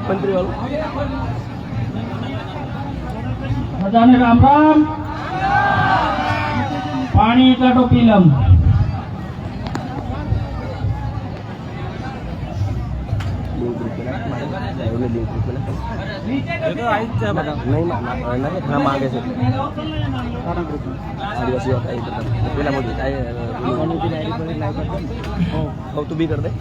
मंत्री वालों બધાને રામ રામ. પાણી એટલા તો પી લમ. मांगे से तू भी कर दे.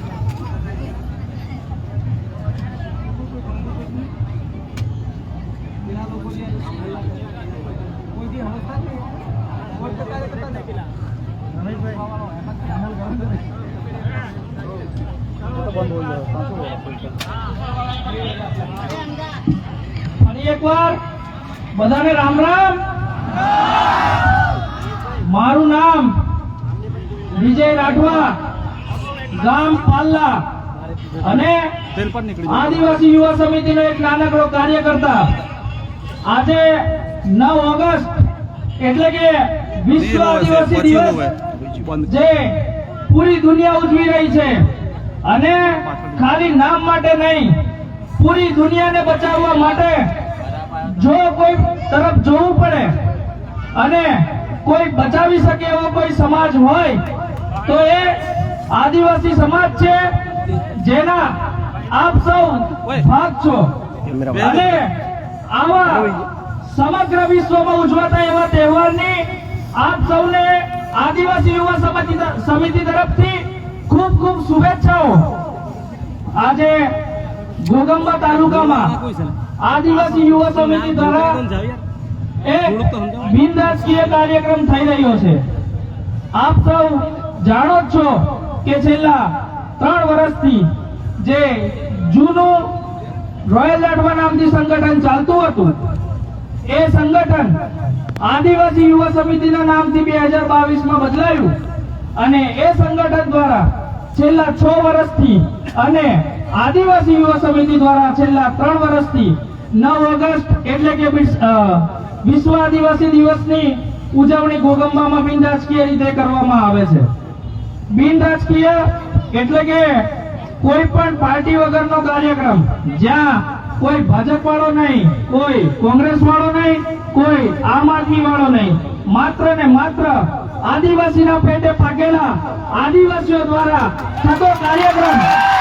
એક વાર બધાને રામ રામ. મારું નામ વિજય રાઠવા, ગામ પાલ્લા અને આદિવાસી યુવા સમિતિનો એક નાનકડો કાર્યકર્તા. આજે 9 ઓગસ્ટ એટલે કે વિશ્વ આદિવાસી દિવસ જે પૂરી દુનિયા ઉજવી રહી છે અને ખાલી નામ માટે નહીં, પૂરી દુનિયાને બચાવવા માટે જો કોઈ તરફ જોવું પડે અને કોઈ બચાવી શકે એવો કોઈ સમાજ હોય તો એ આદિવાસી સમાજ છે, જેના આપ સૌ ભાગ છો. અને આવા સમગ્ર વિશ્વમાં ઉજવાતા એવા તહેવારની આપ સૌને આદિવાસી યુવા સમિતિ તરફથી ખૂબ ખૂબ શુભેચ્છાઓ. આજે ઘોગંબા તાલુકામાં આદિવાસી યુવા સમિતિ દ્વારા એક બિનરાજકીય કાર્યક્રમ થઈ રહ્યો છે. આપ સૌ જાણો જ છો કે છેલ્લા 3 વર્ષથી જે જૂનું રોયલ લાડવા નામથી સંગઠન ચાલતું હતું, એ સંગઠન આદિવાસી યુવા સમિતિના નામથી 2022માં બદલાયું અને એ સંગઠન દ્વારા છેલ્લા 6 વર્ષથી અને આદિવાસી યુવા સમિતિ દ્વારા છેલ્લા 3 વર્ષથી 9 ઓગસ્ટ એટલે કે વિશ્વ આદિવાસી દિવસની ઉજવણી ઘોગંબામાં બિનરાજકીય રીતે કરવામાં આવે છે. બિનરાજકીય એટલે કે કોઈ પણ પાર્ટી વગરનો કાર્યક્રમ, જ્યાં કોઈ ભાજપ વાળો નહીં, કોઈ કોંગ્રેસ વાળો નહીં, કોઈ આમ આદમી વાળો નહીં, માત્ર ને માત્ર આદિવાસીના પેટે પાકેલા આદિવાસીઓ દ્વારા થતો કાર્યક્રમ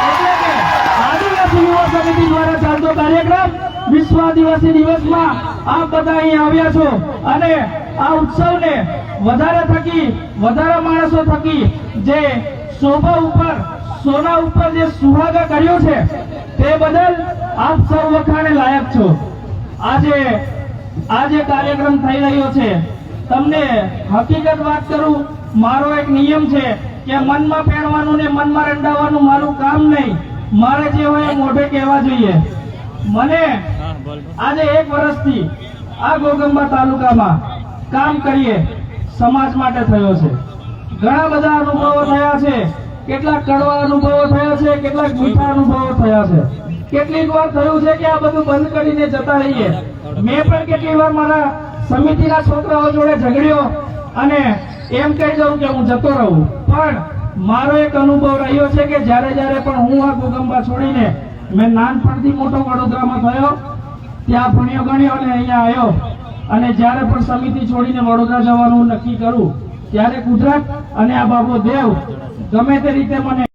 એટલે કે આદિવાસી યુવા સમિતિ દ્વારા ચાલતો કાર્યક્રમ વિશ્વ આદિવાસી દિવસમાં આપ બધા અહીં આવ્યા છો અને આ ઉત્સવને વધારે થકી વધારે માણસો થકી જે શોભા ઉપર સોના ઉપર જે સુહાગા કર્યો છે તે બદલ આપ સૌ વખાણે લાયક છો. આજે કાર્યક્રમ થઈ રહ્યો છે, તમને હકીકત વાત કરું, મારો એક નિયમ છે કે મનમાં પહેરવાનું ને મનમાં રંડાવવાનું મારું કામ નહીં. મારે જે હોય મોઢે કહેવા જોઈએ. મને આજે 1 વર્ષથી આ ઘોગંબા તાલુકામાં કામ કરીએ સમાજ માટે થયો છે. ઘણા બધા અનુભવો થયા છે, કેટલાક કડવા અનુભવો થયા છે, કેટલાક મીઠા અનુભવો થયા છે. કેટલીક વાર થયું છે કે આ બધું બંધ કરીને જતા રહીએ. મેં પણ કેટલી વાર મારા સમિતિના છોકરાઓ જોડે ઝઘડ્યો અને એમ કહી દઉં કે હું જતો રહું, પણ મારો એક અનુભવ રહ્યો છે કે જ્યારે પણ હું આ ઘોગંબા છોડીને મેં નાનપણથી મોટો વડોદરામાં થયો, ત્યાં ભણ્યો ગણ્યો અને અહીંયા આવ્યો અને જ્યારે પણ સમિતિ છોડીને વડોદરા જવાનું નક્કી કરું ત્યારે કુદરત અને આ બાબો દેવ ગમે તે રીતે મને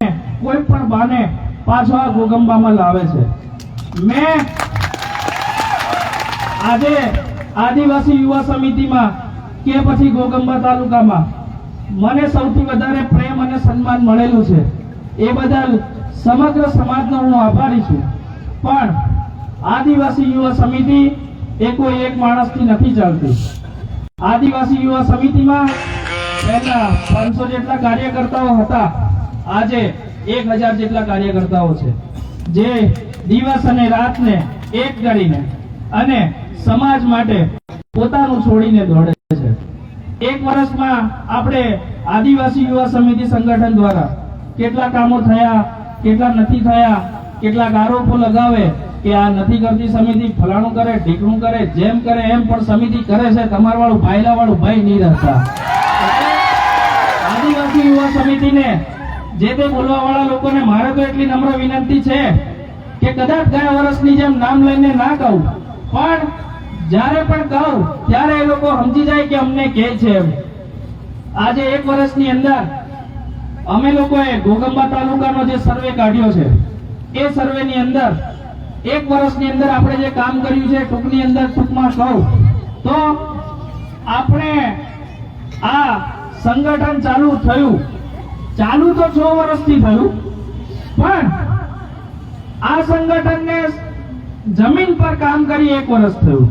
કોઈ પણ બાને પાછો આ ઘોગંબામાં લાવે છે. મેં આજે આદિવાસી યુવા સમિતિમાં કે પછી ઘોગંબા તાલુકામાં મને સૌથી વધારે પ્રેમ અને સન્માન મળેલું છે. એ બદલ સમગ્ર સમાજનો હું આભારી છું. પણ આદિવાસી યુવા સમિતિ એ કોઈ એક માણસથી નથી ચાલતી. આદિવાસી યુવા સમિતિમાં પહેલા 500 જેટલા કાર્યકર્તાઓ હતા, આજે 1000 જેટલા કાર્યકર્તાઓ છે, જે દિવસ અને રાતને એક કરીને અને સમાજ માટે પોતાનું છોડીને દોડે છે. એક વર્ષમાં આપણે આદિવાસી યુવા સમિતિ સંગઠન દ્વારા કેટલા કામો થયા, કેટલા નથી થયા, કેટલાક આરોપો લગાવે કે આ નથી કરતી સમિતિ, ફલાણું કરે, ઢીકણું કરે, જેમ કરે એમ, પણ સમિતિ કરે છે. તમાર વાળું ભાઈલા વાળું ભાઈ નહીં રહેતા. આદિવાસી યુવા સમિતિને જે તે બોલવા વાળા લોકોને મારે તો એટલી નમ્ર વિનંતી છે કે કદાચ ગયા વર્ષની જેમ નામ લઈને ના કહું, પણ જ્યારે પણ કહું ત્યારે એ લોકો સમજી જાય કે અમને કહે છે એમ. આજે એક વર્ષની અંદર અમે લોકોએ ઘોગંબા તાલુકાનો જે સર્વે કાઢ્યો છે, એ સર્વેની અંદર એક વર્ષની અંદર આપણે જે કામ કર્યું છે, ટૂંકમાં કહું તો આપણે આ સંગઠન ચાલુ થયું, ચાલુ તો 6 વર્ષથી થયું, પણ આ સંગઠનને જમીન પર કામ કરી 1 વર્ષ થયું.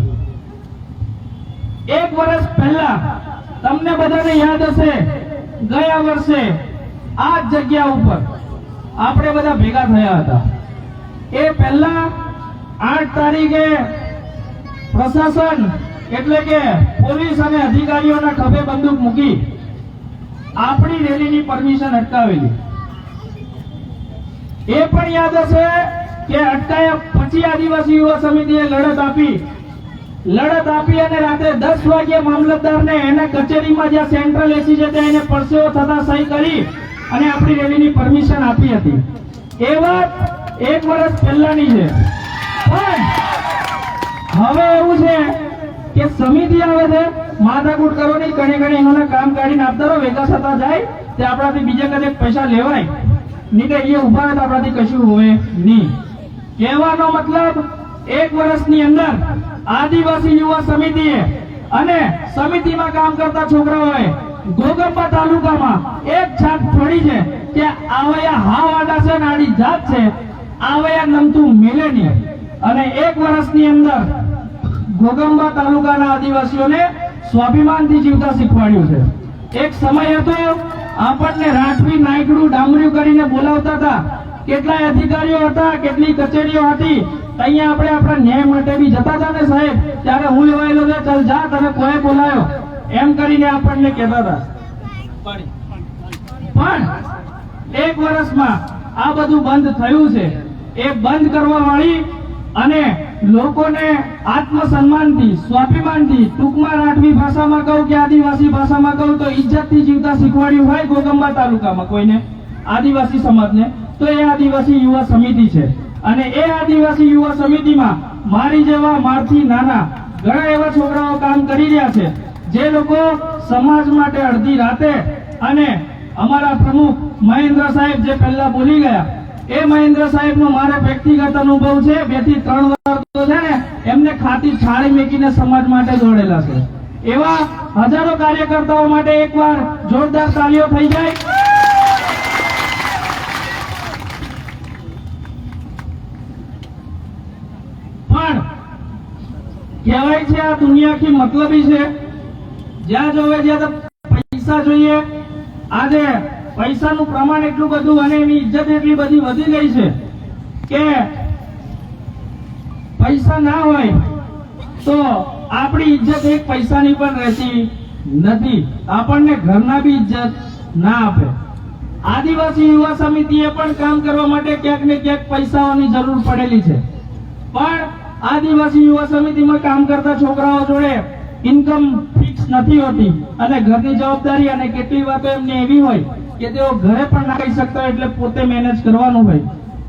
1 વર્ષ પહેલા તમને બધાને યાદ હશે, ગયા વર્ષે આ જગ્યા ઉપર આપણે બધા ભેગા થયા હતા. એ પહેલા 8 તારીખે પ્રશાસન એટલે કે પોલીસ અને અધિકારીઓના ખભે બંદૂક મૂકી આપણી રેલીની પરમિશન અટકાવેલી. એ પણ યાદ હશે કે અટકાયા પછી આદિવાસી યુવા સમિતિએ લડત આપી અને રાતે 10 વાગ્યે મામલતદારને એના કચેરીમાં જ્યાં સેન્ટ્રલ એસી છે ત્યાં એને પરસેવો થતા સહી કરી અને આપણી રેલીની પરમિશન આપી હતી. એ વાત 1 વર્ષ પહેલાની છે. પણ હવે એવું છે કે સમિતિ આવે છે, માથાકૂટ કરો નહીં, ઘણી એનું કામ કાઢીને આપતા રહો, ભેગા થતા જાય તે આપણાથી બીજા કદાચ પૈસા લેવાય નહીં, કે એ ઉભા હોય તો આપણાથી કશું હોય નહીં. કહેવાનો મતલબ 1 વર્ષની અંદર આદિવાસી યુવા સમિતિએ અને સમિતિમાં કામ કરતા છોકરાઓએ ઘોગંબા તાલુકામાં એક છાપ છોડી છે કે આવયા હાવાડા છે ને આડી જાત છે, આવયા નમતું મિલેનિયમ. અને 1 વર્ષની અંદર ઘોગંબા તાલુકાના આદિવાસીઓને સ્વાભિમાનથી જીવતા શીખવાડ્યું છે. એક સમય હતો આપણને રાઠવી, નાયકડું, ડામર્યું કરીને બોલાવતા હતા. કેટલાય અધિકારીઓ હતા, કેટલી કચેરીઓ હતી, અહીંયા આપણે આપણા ન્યાય માટે બી જતા હતા ને સાહેબ, ત્યારે હું લેવાયેલો છે, ચાલ જા, તને કોઈ બોલાયો એમ કરીને આપણને કહેતા હતા. પણ 1 વર્ષમાં આ બધું બંધ થયું છે. એ બંધ કરવા વાળી અને લોકોને આત્મસન્માનથી, સ્વાભિમાનથી, ટૂંકમાં રાઠવી ભાષામાં કહું કે આદિવાસી ભાષામાં કહું તો ઇજ્જતથી જીવતા શીખવાડ્યું હોય ઘોગંબા તાલુકામાં કોઈને, આદિવાસી સમાજને, તો એ આદિવાસી યુવા સમિતિ છે. અને એ આદિવાસી યુવા સમિતિમાં મારી જેવા, મારથી નાના ઘણા એવા છોકરાઓ કામ કરી રહ્યા છે, જે લોકો સમાજ માટે અડધી રાતે, અને અમારા પ્રમુખ મહેન્દ્ર સાહેબ જે પહેલા બોલી ગયા, એ મહેન્દ્ર સાહેબ નો મારે વ્યક્તિગત અનુભવ છે. 2 થી 3 વાર તો છે ને એમને ખાતી છાળી મેકીને સમાજ માટે દોડેલા છે. એવા હજારો કાર્યકર્તાઓ માટે એકવાર જોરદાર તાળીઓ થઈ જાય. પણ કહેવાય છે આ દુનિયા કી મતલબી છે, જ્યાં જોવે ત્યાં પૈસા જોઈએ. આજે પૈસાનું પ્રમાણ એટલું બધું અને એની ઇજ્જત એટલી બધી વધી ગઈ છે કે પૈસા ના હોય તો આપણી ઇજ્જત 1 પૈસાની પણ રહેતી નથી. આપણને ઘરના બી ઇજ્જત ના આપે. આદિવાસી યુવા સમિતિએ પણ કામ કરવા માટે ક્યાંક ને ક્યાંક પૈસાઓની જરૂર પડેલી છે. પણ આદિવાસી યુવા સમિતિમાં કામ કરતા છોકરાઓ જોડે ઇન્કમ ફિક્સ નથી હોતી, અને ઘરની જવાબદારી અને કેટલી વાતો એમને એવી હોય કે તેઓ ઘરે પણ ના કહી શકતા, એટલે પોતે મેનેજ કરવાનું હોય.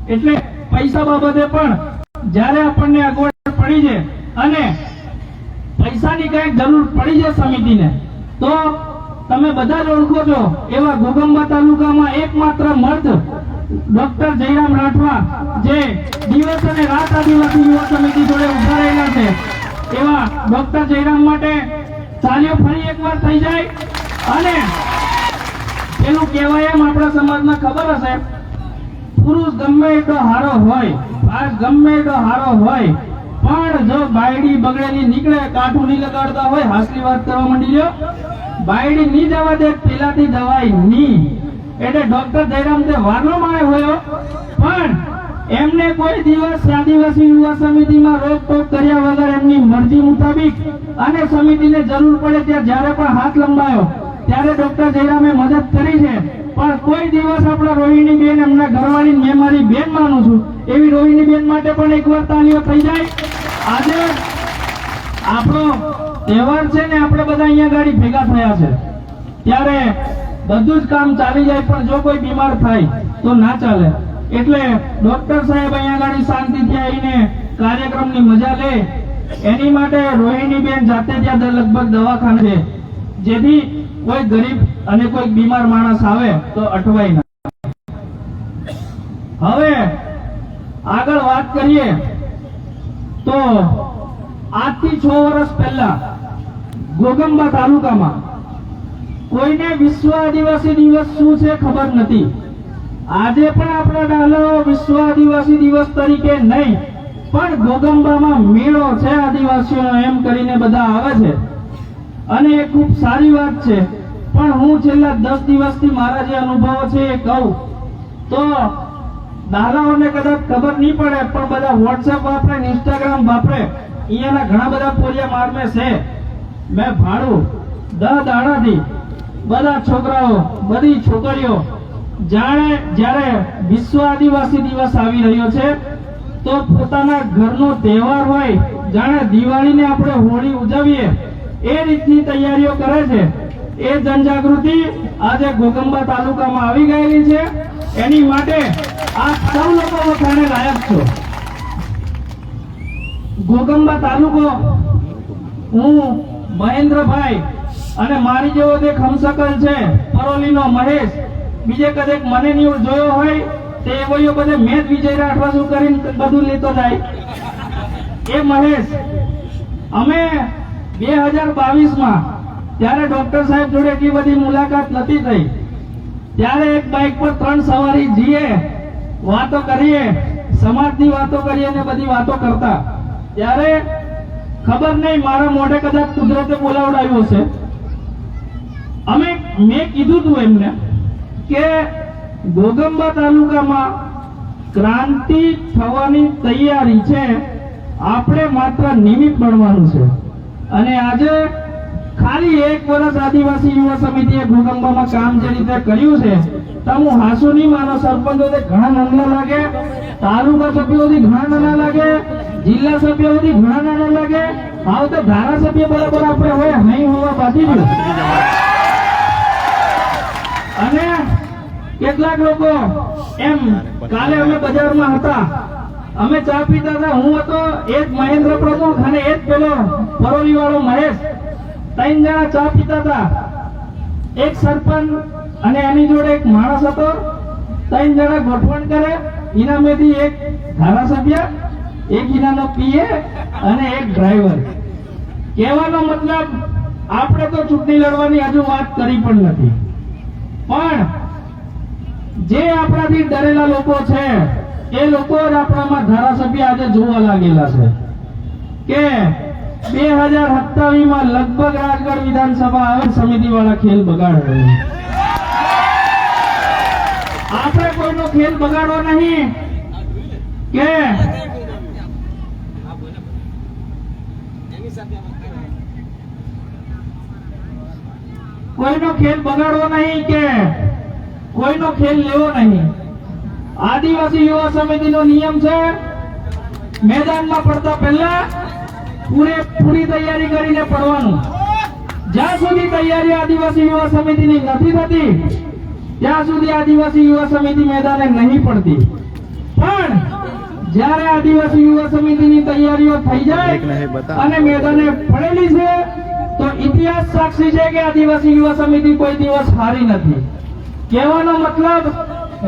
એટલે પૈસા બાબતે પણ જ્યારે આપણને અગવડ પડી છે અને પૈસાની કઈક જરૂર પડી છે સમિતિને, તો તમે બધા જ ઓળખો છો એવા ઘોગંબા તાલુકામાં એકમાત્ર મર્દ ડોક્ટર જયરામ રાઠવા, જે દિવસ અને રાત આદિવાસી યુવા સમિતિ જોડે ઉભા રહેલા છે, એવા ડોક્ટર જયરામ માટે તાળીઓ ફરી એકવાર થઈ જાય. અને પેલું કહેવાય એમ આપણા સમાજમાં ખબર હશે, પુરુષ ગમે એટલો હારો હોય, ગમે એટલો હારો હોય, પણ જો બાયડી બગડેલી નીકળે, કાઠું નહીં લગાડતા હોય, હાસલી વાત કરવા માંડી લ્યો, બાયડી નહીં જવા દે, પેલાથી જવાય નહીં. એટલે ડોક્ટર જયરામ તે વારનો માય હોયો, પણ એમને કોઈ દિવસ આદિવાસી યુવા સમિતિમાં રોકટોક કર્યા વગર એમની મરજી મુતાબિક અને સમિતિને જરૂર પડે ત્યાં જ્યારે પણ હાથ લંબાયો ત્યારે ડોક્ટર જયરામે મદદ કરી છે. પણ કોઈ દિવસ આપણા રોહિણી બેન એમના ઘરવાળી મેં મારી બેન માનું છું એવી રોહિણી બેન માટે પણ એકવાર તાલીઓ થઈ જાય. આજે આપણો તહેવાર છે ને આપણે બધા અહીંયા ગાડી ભેગા થયા છે ત્યારે બધું જ કામ ચાલી જાય પણ જો કોઈ બીમાર થાય તો ના ચાલે. એટલે ડોક્ટર સાહેબ અહીંયા ગાડી શાંતિથી આવીને કાર્યક્રમની મજા લે એની માટે રોહિણી બેન જાતે ત્યાં લગભગ દવાખાને છે જેથી કોઈ ગરીબ અને કોઈ બીમાર માણસ આવે તો અટવાય ના. હવે આગળ વાત કરીએ તો આજથી 6 વર્ષ પહેલા ઘોગંબા તાલુકામાં કોઈને વિશ્વ આદિવાસી દિવસ શું છે ખબર નથી. આજે પણ આપણા ડાલાઓ વિશ્વ આદિવાસી દિવસ તરીકે નહીં પણ ઘોગંબામાં મેળો છે આદિવાસીઓનો એમ કરીને બધા આવે છે અને એ ખૂબ સારી વાત છે. પણ હું છેલ્લા 10 દિવસથી મારા જે અનુભવો છે એ કહું તો દાદાઓને કદાચ ખબર નહીં પડે પણ બધા વોટ્સએપ વાપરે ઇન્સ્ટાગ્રામ વાપરે અહીંયાના ઘણા બધા પોરિયા મારમે છે. મેં ભાડું 10 દાડાથી બધા છોકરાઓ બધી છોકરીઓ જાણે જ્યારે વિશ્વ આદિવાસી દિવસ આવી રહ્યો છે તો પોતાના ઘરનો તહેવાર હોય જાણે દિવાળીને આપણે હોળી ઉજવીએ એ રીતની તૈયારીઓ કરે છે. એ જનજાગૃતિ આજે ઘોગંબા તાલુકામાં આવી ગયેલી છે. એની માટે આપ સૌ લોકો વખાણે લાયક છો. ઘોગંબા તાલુકો હું મહેન્દ્રભાઈ અને મારી જેવો જે ખમસકલ છે પરોલીનો મહેશ બીજે કદેક મને નહીં જોયો હોય તે એવો બધે મેં જ વિજય રાઠવા શું કરીને બધું લેતો જાય. એ મહેશ અમે 2022માં ત્યારે ડોક્ટર સાહેબ જોડે એટલી બધી મુલાકાત નથી થઈ ત્યારે એક બાઇક પર 3 સવારી જઈએ વાતો કરીએ સમાજની વાતો કરીએ ને બધી વાતો કરતા ત્યારે ખબર નહીં મારા મોઢે કદાચ કુદરતે બોલાવડાવ્યો છે. મેં કીધું તું એમને કે ઘોગંબા તાલુકામાં ક્રાંતિ થવાની તૈયારી છે આપણે માત્ર નિમિત્ત બનવાનું છે. અને આજે ખાલી 1 વર્ષ આદિવાસી યુવા સમિતિએ ઘોગંબામાં કામ જે રીતે કર્યું છે તો હું હાસુ નહીં માનો. સરપંચોથી ઘણા નાના લાગે, તાલુકા સભ્યોથી ઘણા નાના લાગે, જિલ્લા સભ્યોથી ઘણા નાના લાગે, હવે તો ધારાસભ્ય બરાબર આપણે હોય નહીં હોવા બાકી ગયું. અને કેટલાક લોકો એમ કાલે અમે બજારમાં હતા અમે ચા પીતા હતા હું હતો એક મહેન્દ્ર પ્રમુખ અને એક પેલો પરોલી વાળો મહેશ 3 જણા ચા પીતા હતા. એક સરપંચ અને એની જોડે એક માણસ હતો. 3 જણા ગોઠવણ કરે ઇનામેથી એક ધારાસભ્ય એક ઇનાનો પીએ અને એક ડ્રાઈવર. કહેવાનો મતલબ આપણે તો ચૂંટણી લડવાની હજુ વાત કરી પણ નથી પણ જે આપણાથી ડરેલા લોકો છે એ લોકો જ આપણામાં ધારાસભ્ય આજે જોવા લાગેલા છે કે 2027માં લગભગ રાજગઢ વિધાનસભા આવે સમિતિ વાળા ખેલ બગાડે. આપણે કોઈનો ખેલ બગાડવો નહીં કે કોઈનો ખેલ બગાડવો નહીં કે કોઈનો ખેલ લેવો નહીં. આદિવાસી યુવા સમિતિનો નિયમ છે મેદાનમાં પડતા પહેલા પૂરી તૈયારી કરીને પડવાનું. જ્યાં સુધી તૈયારી આદિવાસી યુવા સમિતિની નથી થતી ત્યાં સુધી આદિવાસી યુવા સમિતિ મેદાને નહીં પડતી. પણ જ્યારે આદિવાસી યુવા સમિતિની તૈયારીઓ થઈ જાય અને મેદાને પડેલી છે તો ઇતિહાસ સાક્ષી છે કે આદિવાસી યુવા સમિતિ કોઈ દિવસ હારી નથી. કહેવાનો મતલબ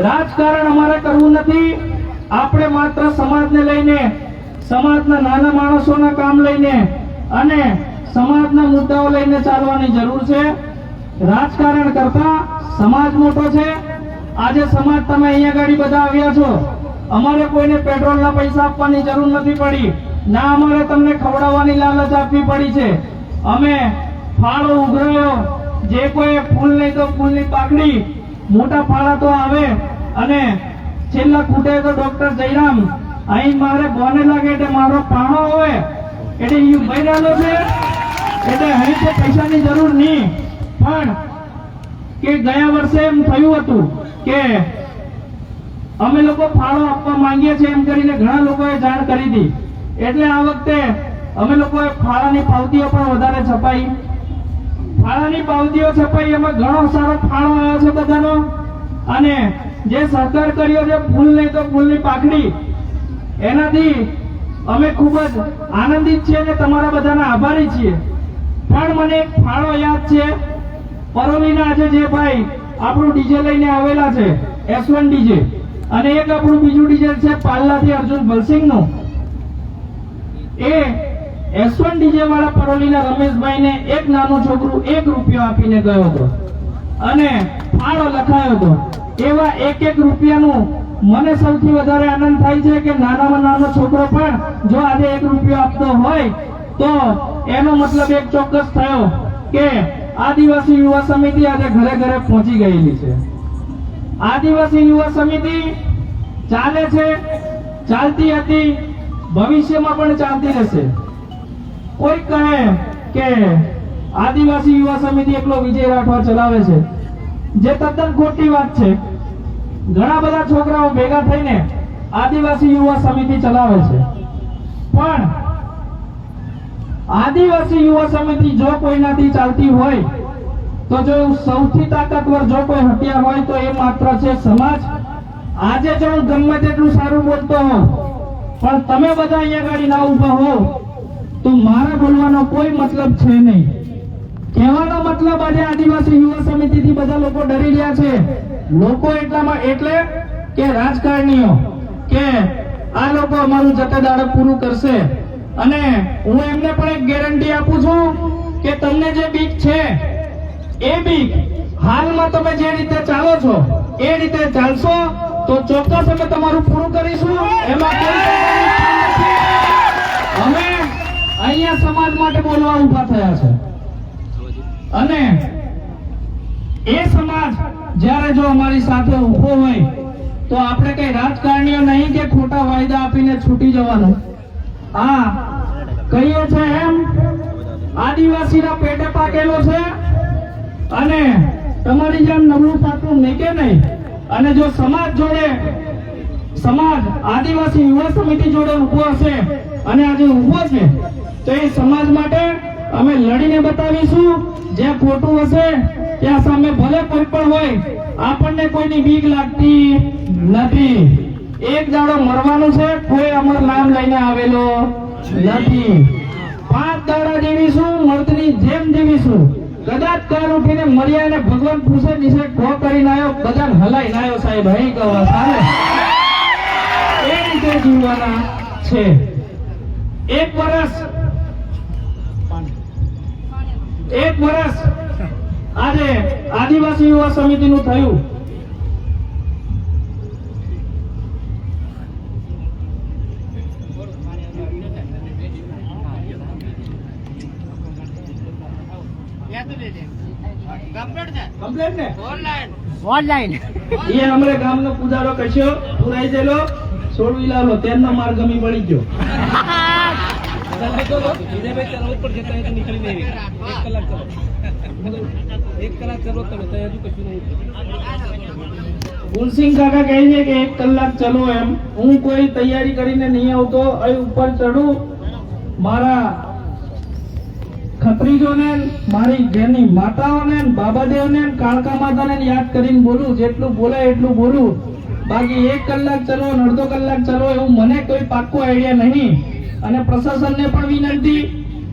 રાજકારણ અમારે કરવું નથી. આપણે માત્ર સમાજને લઈને સમાજના નાના માણસોના કામ લઈને અને સમાજના મુદ્દાઓ લઈને ચાલવાની જરૂર છે. રાજકારણ કરતા સમાજ મોટો છે. આજે સમાજ તમે અહીંયા ગાડી બધા આવ્યા છો અમારે કોઈને પેટ્રોલના પૈસા આપવાની જરૂર નથી પડી ના અમારે તમને ખવડાવવાની લાલચ આપવી પડી છે. અમે ફાળો ઉઘરાયો જે કોઈ ફૂલ નહીં તો ફૂલની પાકડી મોટા ફાળા તો આવે અને છેલ્લા ખૂટે તો ડોક્ટર જયરામ અહીં મારે બોને લાગે એટલે મારો પાણો હોય એટલે ઈ બહેરાનો છે એટલે અહીં તો પૈસાની જરૂર નહીં. પણ કે ગયા વર્ષે એમ થયું હતું કે અમે લોકો ફાળો આપવા માંગીએ છીએ એમ કરીને ઘણા લોકોએ જાણ કરી હતી. એટલે આ વખતે અમે લોકોએ ફાળાની પાવતીઓ પણ વધારે છપાઈ. ફાળાની પાવતીઓ છપાઈ, એમાં ઘણો સારો ફાળો આવ્યો છે બધાનો. અને જે સહકાર કર્યો છે ફૂલ નહીં તો ફૂલની પાખડી, એનાથી અમે ખૂબ જ આનંદિત છીએ અને તમારા બધાના આભારી છીએ. પણ મને એક ફાળો યાદ છે. પરોલીના આજે જે ભાઈ આપણું ડીજે લઈને આવેલા છે S1 ડીજે, અને એક આપણું બીજું ડીજે છે પાલ્લાથી અર્જુન બલસિંહનું. એ S1 ડીજે વાળા પરોલીના રમેશભાઈને એક નાનું છોકરું 1 રૂપિયો આપીને ગયો હતો અને ફાળો લખાયો હતો. એવા 1 રૂપિયાનું મને સૌથી વધારે આનંદ થાય છે કે નાનામાં નાનો છોકરો પણ જો આજે 1 રૂપિયો આપતો હોય તો એનો મતલબ એક ચોક્કસ થયો કે આદિવાસી યુવા સમિતિ આજે ઘરે ઘરે પહોંચી ગયેલી છે. આદિવાસી યુવા સમિતિ ચાલે છે, ચાલતી હતી, ભવિષ્યમાં પણ ચાલતી રહેશે. કોઈ કહે કે આદિવાસી યુવા સમિતિ એકલો વિજય રાઠવા ચલાવે છે, જે તદ્દન ખોટી વાત છે. ઘણા બધા છોકરાઓ ભેગા થઈને આદિવાસી યુવા સમિતિ ચલાવે છે. પણ આદિવાસી યુવા સમિતિ જો કોઈનાથી ચાલતી હોય તો જો સૌથી તાકાતવર જો કોઈ હથિયાર હોય તો એ માત્ર છે સમાજ. આજે જો હું ગમે તેટલું સારું બોલતો હોઉં પણ તમે બધા અહીંયા ગાડી ના ઉભા હો તો મારા બોલવાનો કોઈ મતલબ છે નહીં. કહેવાનો મતલબ આજે આદિવાસી યુવા સમિતિથી બધા લોકો ડરી રહ્યા છે. લોકો એટલામાં એટલે કે રાજકારણીઓ કે આ લોકો અમારું જતે દાડે પૂરું કરશે. અને હું એમને પણ એક ગેરંટી આપું છું કે તમને જે બીક છે એ બીક હાલમાં તમે જે રીતે ચાલો છો એ રીતે ચાલશો તો ચોક્કસ અમે તમારું પૂરું કરીશું. એમાં કોઈ અમે અહીંયા સમાજ માટે બોલવા ઉભા થયા છે. અને એ સમાજ જ્યારે જો અમારી સાથે ઉભો હોય તો આપણે કઈ રાજકારણીઓ નહીં કે ખોટા વાયદા આપીને છૂટી જવાનું. આ કહીએ છે એમ આદિવાસીના પેટે પાકેલો છે અને તમારી જેમ નબળું પાકું નીકે નહીં. અને જો સમાજ જોડે, સમાજ આદિવાસી યુવા સમિતિ જોડે ઉભો હશે અને આજે ઉભો છે તો એ સમાજ માટે અમે લડીને બતાવીશું. જ્યાં ખોટું હશે ત્યાં સામે ભલે કોઈ પણ હોય આપણને કોઈની બીક લાગતી નથી. એક દાડો મરવાનું છે, કોઈ અમર નામ લઈને આવેલો નથી. 5 દાડા જીવીશું, મર્દની જેમ જીવીશું. કદાચ કાર ઉઠીને મર્યા અને ભગવાન પૂછે દિશે ખો કરીને આવ્યો, બધા હલાઈ આવ્યો સાહેબ, અહીં કહો સાહેબ એ રીતે જીવવાના છે. 1 વર્ષ આજે આદિવાસી યુવા સમિતિનું થયું. કમ્પ્લીટ ને ઓનલાઈન એ हमरे ગામનો પૂજારો કશ્યો પુરાઈ દેલો છોડવી લાલો તેનો માર્ગ ગમી પડી ગયો. ગુલસિંહ કાકા કહે છે કે 1 કલાક ચલો એમ. હું કોઈ તૈયારી કરીને નહીં આવતો, અહીં ઉપર ચડું, મારા ખત્રીજોને, મારી ઘેરની માતાઓને, બાબાદેવને, કાળકા માતાને યાદ કરીને બોલું. જેટલું બોલાય એટલું બોલું. બાકી 1 કલાક ચલો, અડધો કલાક ચલો એવું મને કોઈ પાક્કો આઈડિયા નહીં. અને પ્રશાસનને પણ વિનંતી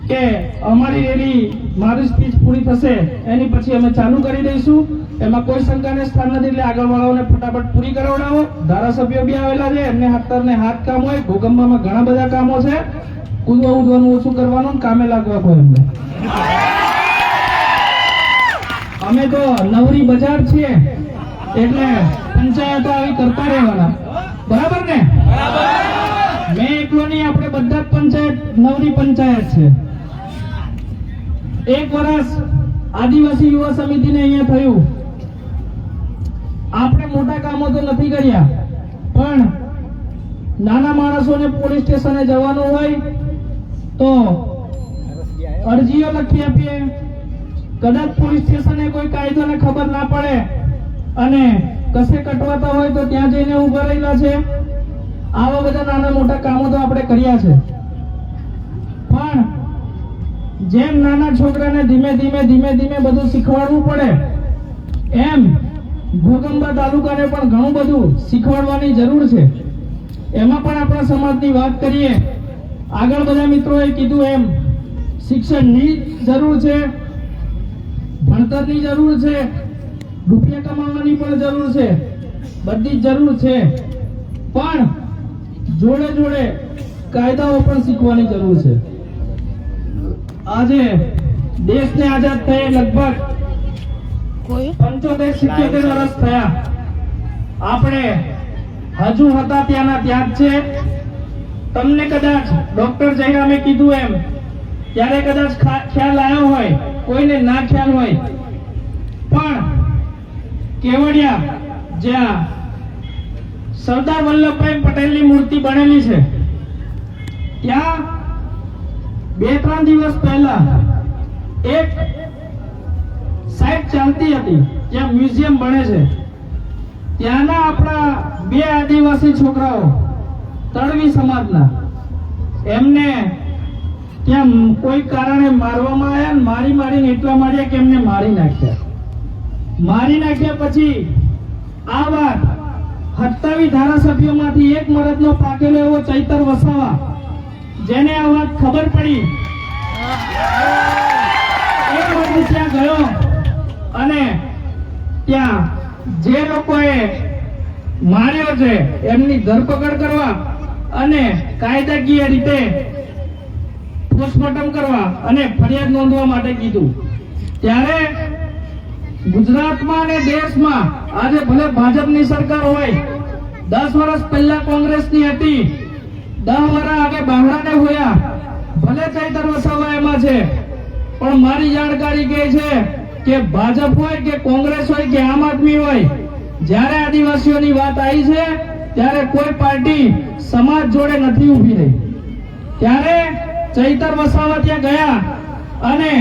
કે અમારી રેલી, મારી સ્પીચ પૂરી થશે એની પછી અમે ચાલુ કરી દઈશું. એમાં કોઈ શંકાને સ્થાન નથી. એટલે આગળ વાળાઓને ફટાફટ પૂરી કરાવડાવો. ધારાસભ્યો બી આવેલા છે, એમને હાથ કામ હોય. ભૂકંપમાં ઘણા બધા કામો છે. કૂદવા ઉદવાનું ઓછું કરવાનું, કામે લાગવા કોઈ એમને. અમે તો નવરી બજાર છીએ એટલે પંચાયતો આવી કરતા રહેવાના. બરાબર ને? મેં એકલો નહીં, આપણે બધા જ પંચાયત નવરી પંચાયત છે. 1 વર્ષ આદિવાસી યુવા સમિતિને અહીંયા થયું. આપણે મોટા કામો તો નથી કર્યા પણ નાના માણસોને પોલીસ સ્ટેશને જવાનું હોય તો અરજીઓ લખી આપીએ. કદાચ પોલીસ સ્ટેશને કોઈ કાયદોને ખબર ના પડે અને કસે કટવાતા હોય તો ત્યાં જઈને ઉભા રહેલા છે. આવા બધા નાના મોટા કામો તો આપણે કર્યા છે. પણ જેમ નાના છોકરાને ધીમે ધીમે બધું શીખવાડવું પડે એમ ઘોગંબા તાલુકાને પણ ઘણું બધું શીખવાડવાની જરૂર છે. એમાં પણ આપણા સમાજની વાત કરીએ, આગળ બધા મિત્રોએ કીધું એમ શિક્ષણની જરૂર છે, ભણતરની જરૂર છે, રૂપિયા કમાવાની પણ જરૂર છે, બધી જ જરૂર છે. પણ જોડે જોડે કાયદાઓ પણ શીખવાની જરૂર છે. આજે દેશને આઝાદ થયે લગભગ 75-77 વર્ષ થયા. આપણે હજુ હતા ત્યાંના ત્યાં જ છે. તમને કદાચ ડોક્ટર જયરામે કીધું એમ ત્યારે કદાચ ખ્યાલ આવ્યો હોય, કોઈને ના ખ્યાલ હોય, પણ કેવડિયા જ્યાં સરદાર વલ્લભભાઈ પટેલની મૂર્તિ બનેલી છે ત્યાં 2-3 દિવસ પહેલા એક સાઇટ ચાલતી હતી, ત્યાં મ્યુઝિયમ બને છે. ત્યાંના આપણા 2 આદિવાસી છોકરાઓ તળવી સમાજના, એમને ત્યાં કોઈ કારણે મારવામાં આવ્યા. મારીને એટલા માર્યા કે એમને મારી નાખ્યા. પછી આ વાત 27 ધારાસભ્યોમાંથી એક મરદનો પાકેલો એવો ચૈતર વસાવા, જેને આ વાત ખબર પડી, એ મરદ ત્યાં ગયો અને ત્યાં જે લોકોએ માર્યો છે એમની ધરપકડ કરવા અને કાયદાકીય રીતે પોસ્ટમોર્ટમ કરવા અને ફરિયાદ નોંધવા માટે કીધું. ત્યારે ગુજરાતમાં અને દેશમાં આજે ભલે ભાજપની સરકાર હોય, 10 વર્ષ પહેલા કોંગ્રેસની હતી, 10 વર્ષ આગે બાંગડાને હોયા, ભલે ચૈતર વસાવા એમાં છે, પણ મારી જાણકારી કહે છે કે ભાજપ હોય કે કોંગ્રેસ હોય કે આમ આદમી હોય, જ્યારે આદિવાસીઓની વાત આવી છે ત્યારે કોઈ પાર્ટી સમાજ જોડે નથી ઊભી રહી. ત્યારે ચૈતર વસાવા ત્યાં ગયા અને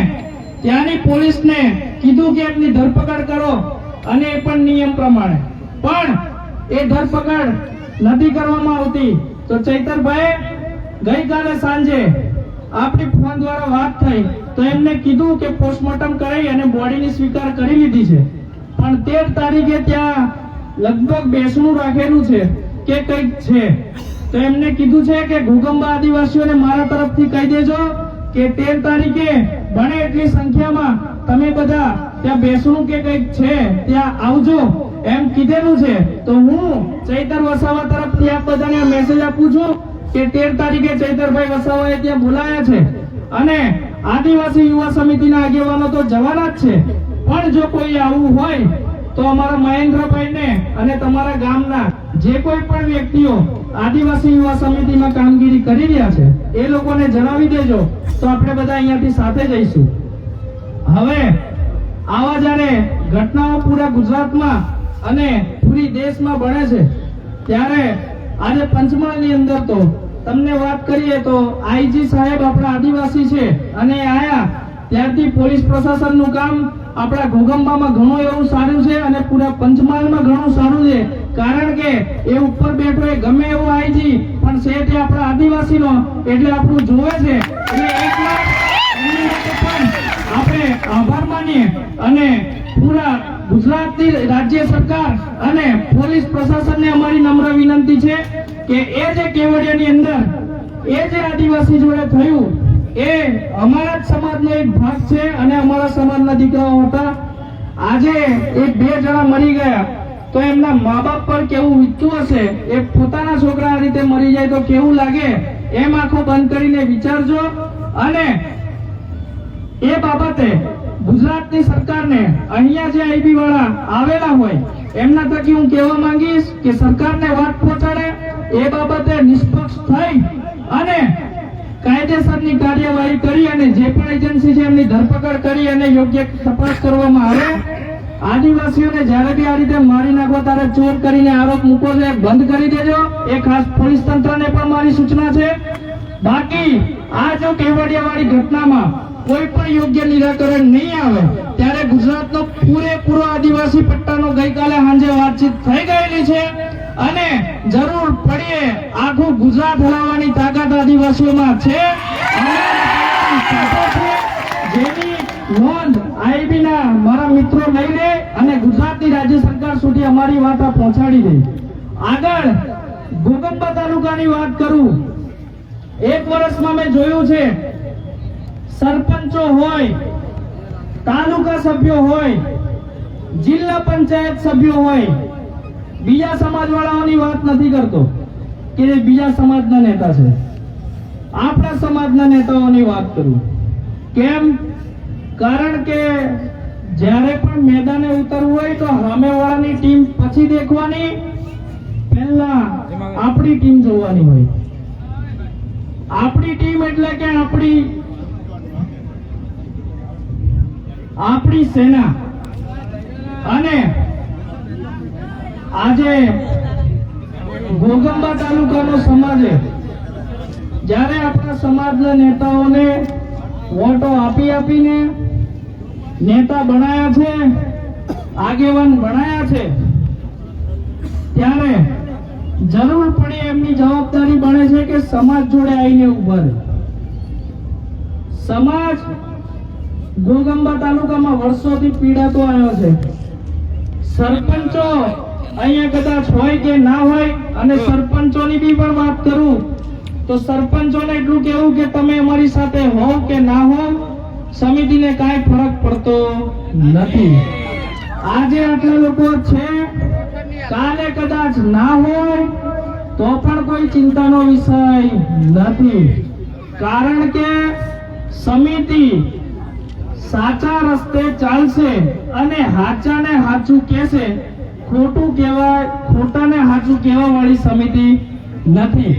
ત્યાંની પોલીસને કીધું કે એમની ધરપકડ કરો, અને એ પણ નિયમ પ્રમાણે. પણ એ ધરપકડ નથી કરવામાં આવતી. તો ચૈતરભાઈ ગઈકાલે સાંજે આપણી ફોન દ્વારા વાત થઈ તો એમને કીધું કે પોસ્ટમોર્ટમ કરાવી અને બોડીની સ્વીકાર કરી લીધી છે, પણ 13 તારીખે ત્યાં લગભગ બેસણું રાખેલું છે કે કંઈક છે. તો એમને કીધું છે કે ઘોગંબા આદિવાસીઓને મારા તરફથી કહી દેજો કે 13 તારીખે બને એટલી સંખ્યામાં તમે બધા ત્યાં બેસણું કે કંઈક છે ત્યાં આવજો એમ કીધેલું છે. તો હું ચૈતર વસાવા તરફથી આપ બધાને મેસેજ આપું છું કે 13 તારીખે ચૈતરભાઈ વસાવાએ ત્યાં બોલાયા છે અને આદિવાસી યુવા સમિતિના આગેવાનો તો જવાના જ છે. પણ જો કોઈ આવું હોય તો અમારા મહેન્દ્રભાઈને અને તમારા ગામના જે કોઈ પણ વ્યક્તિઓ આદિવાસી યુવા સમિતિમાં કામગીરી કરી રહ્યા છે એ લોકોને જણાવી દેજો, તો આપણે બધા અહીંયાથી સાથે જઈશું. હવે આવા જ્યારે ઘટનાઓ પૂરા ગુજરાતમાં અને પૂરી દેશમાં બને છે ત્યારે આજે પંચમહાલની અંદર તો તમને વાત કરીએ તો આઈજી સાહેબ આપણા આદિવાસી છે અને આયા ત્યારથી પોલીસ પ્રશાસનનું કામ આપણા ઘોગંબામાં ઘણું એવું સારું છે અને પૂરા પંચમહાલમાં ઘણું સારું છે. કારણ કે એ ઉપર બેઠો એ ગમે એવો આઈજી પણ છે તે આપણા આદિવાસીનો, એટલે આપણું જોવે છે. એટલે એકલા એમની માટે પણ આપણે આભાર માનીએ અને પૂરા ગુજરાતની રાજ્ય સરકાર અને પોલીસ પ્રશાસનને અમારી નમ્ર વિનંતી છે કે એ જે કેવડિયાની અંદર એ જે આદિવાસી જોડે થયું એ અમારા જ સમાજનો એક ભાગ છે અને અમારા સમાજના દીકરાઓ હતા. આજે એક 2 જણા મરી ગયા તો એમના મા બાપ પર કેવું વીતતું હશે, એ પોતાના છોકરા આ રીતે મરી જાય તો કેવું લાગે, એમ આંખો બંધ કરીને વિચારજો. અને એ બાબતે ગુજરાતની સરકારને અહીંયા જે આઈબી વાળા આવેલા હોય એમના થકી હું કહેવા માંગીશ કે સરકારને વાત પહોંચાડે, એ બાબતે નિષ્પક્ષ થઈ અને કાયદેસરની કાર્યવાહી કરી અને જે પણ એજન્સી છે એમની ધરપકડ કરી અને યોગ્ય તપાસ કરવામાં આવે આદિવાસીઓને જ્યારે બી આ રીતે મારી નાખો ત્યારે ચોર કરીને આરોપ મૂકો છે બંધ કરી દેજો. એ ખાસ પોલીસ તંત્રને પણ મારી સૂચના છે. બાકી આ જો કેવડિયાવાળી ઘટનામાં કોઈ પણ યોગ્ય નિરાકરણ નહીં આવે ત્યારે ગુજરાતનો પૂરેપૂરો આદિવાસી પટ્ટાનો ગઈકાલે સાંજે વાતચીત થઈ ગયેલી છે અને જરૂર પડીએ આખું ગુજરાત હલાવવાની તાકાત આદિવાસીઓમાં છે. જેની નોંધ આઈબીના મારા મિત્રો લઈ લે અને ગુજરાતની રાજ્ય સરકાર સુધી અમારી વાત પહોંચાડી દે. આગળ ઘોગંબા તાલુકાની વાત કરું. એક વર્ષમાં મેં જોયું છે સરપંચો હોય, તાલુકા સભ્યો હોય, જિલ્લા પંચાયત સભ્યો હોય, બીજા સમાજવાળાઓની વાત નથી કરતો કે એ બીજા સમાજના નેતા છે, આપણા સમાજના નેતાઓની વાત કરું. કેમ? કારણ કે જ્યારે પણ મેદાને ઉતરવું હોય તો સામેવાળાની ટીમ પછી દેખવાની, પહેલા આપણી ટીમ જોવાની હોય. આપણી ટીમ એટલે કે આપણી સેના. અને આજે ઘોગંબા તાલુકાનો સમાજે જ્યારે આપણા સમાજના નેતાઓને વોટો આપીને નેતા બનાયા છે, આગેવાન બનાયા છે, ત્યારે જરૂર પડે એમની જવાબદારી બને છે કે સમાજ જોડે આવીને ઉભા રહે. સમાજ ઘોગંબા તાલુકામાં વર્ષોથી પીડાતો આવ્યો છે. સરપંચો અહીંયા કદાચ હોય કે ના હોય, અને સરપંચોની બી પણ વાત કરું તો સરપંચોને એટલું કહેવું કે તમે અમારી સાથે હો કે ના હો, સમિતિને કાંઈ ફરક પડતો નથી. આજે આટલા લોકો છે, કાલે કદાચ ના હોય તો પણ કોઈ ચિંતાનો વિષય નથી. કારણ કે સમિતિ સાચા રસ્તે ચાલશે અને હાચાને હાચું કહેશે. ખોટાને હાચું કહેવા વાળી સમિતિ નથી.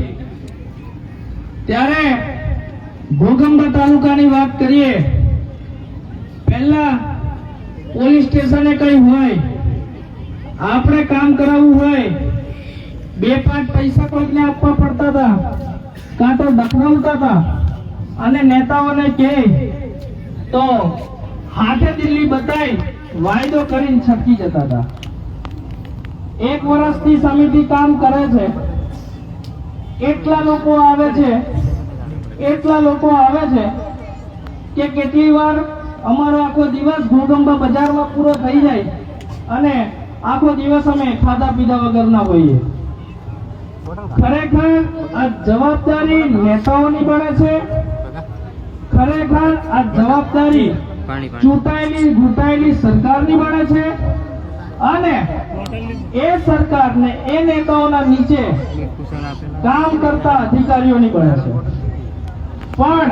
ત્યારે ઘોગંબા તાલુકાની વાત કરીએ. પહેલા પોલીસ સ્ટેશને કઈ હોય, આપણે કામ કરાવવું હોય, 2-5 પૈસા કોઈને આપવા પડતા હતા, કાં તો દખડાવતા હતા, અને નેતાઓને કહે તો હાથે દિલ્હી બતાવી વાયદો કરીને છટકી જતા હતા. 1 વર્ષથી સમિતિ કામ કરે છે. એટલા લોકો આવે છે કે કેટલી વાર અમારો આખો દિવસ ઘોગંબા બજારમાં પૂરો થઈ જાય અને આખો દિવસ અમે ખાધા પીધા વગરના હોઈએ. ખરેખર આ જવાબદારી નેતાઓની બને છે. ખરેખર આ જવાબદારી ચૂંટાયેલી સરકારની બને છે. અને એ સરકારને એ નેતાઓના નીચે કામ કરતા અધિકારીઓની બને છે. પણ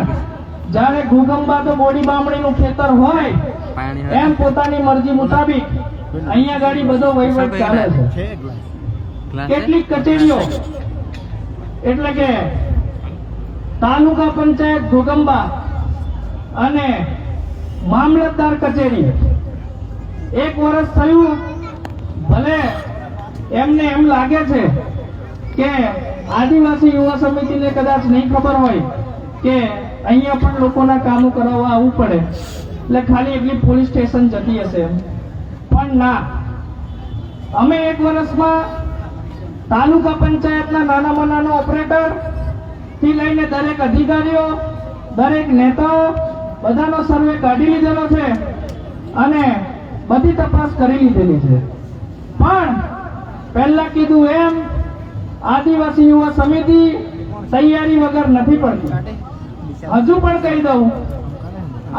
જ્યારે ઘોગંબા તો બોડી બામણીનું ખેતર હોય એમ પોતાની મરજી મુતાબિક અહીંયા ગાડી બધો વહીવટ ચાલે છે. કેટલીક કચેરીઓ એટલે કે તાલુકા પંચાયત ઘોગંબા અને મામલતદાર કચેરી 1 વર્ષ થયું, ભલે એમને એમ લાગે છે કે આદિવાસી યુવા સમિતિને કદાચ નહીં ખબર હોય કે અહીંયા પણ લોકોના કામો કરાવવા આવવું પડે એટલે ખાલી એટલી પોલીસ સ્ટેશન જતી હશે. પણ ના, અમે 1 વર્ષમાં તાલુકા પંચાયતના નાનામાં નાનો ઓપરેટર થી લઈને દરેક અધિકારીઓ, દરેક નેતાઓ બધાનો સર્વે કાઢી લીધેલો છે અને બધી તપાસ કરી લીધેલી છે. પણ પહેલા કીધું એમ આદિવાસી યુવા સમિતિ તૈયારી વગર નથી પડતી. હજુ પણ કહી દઉં,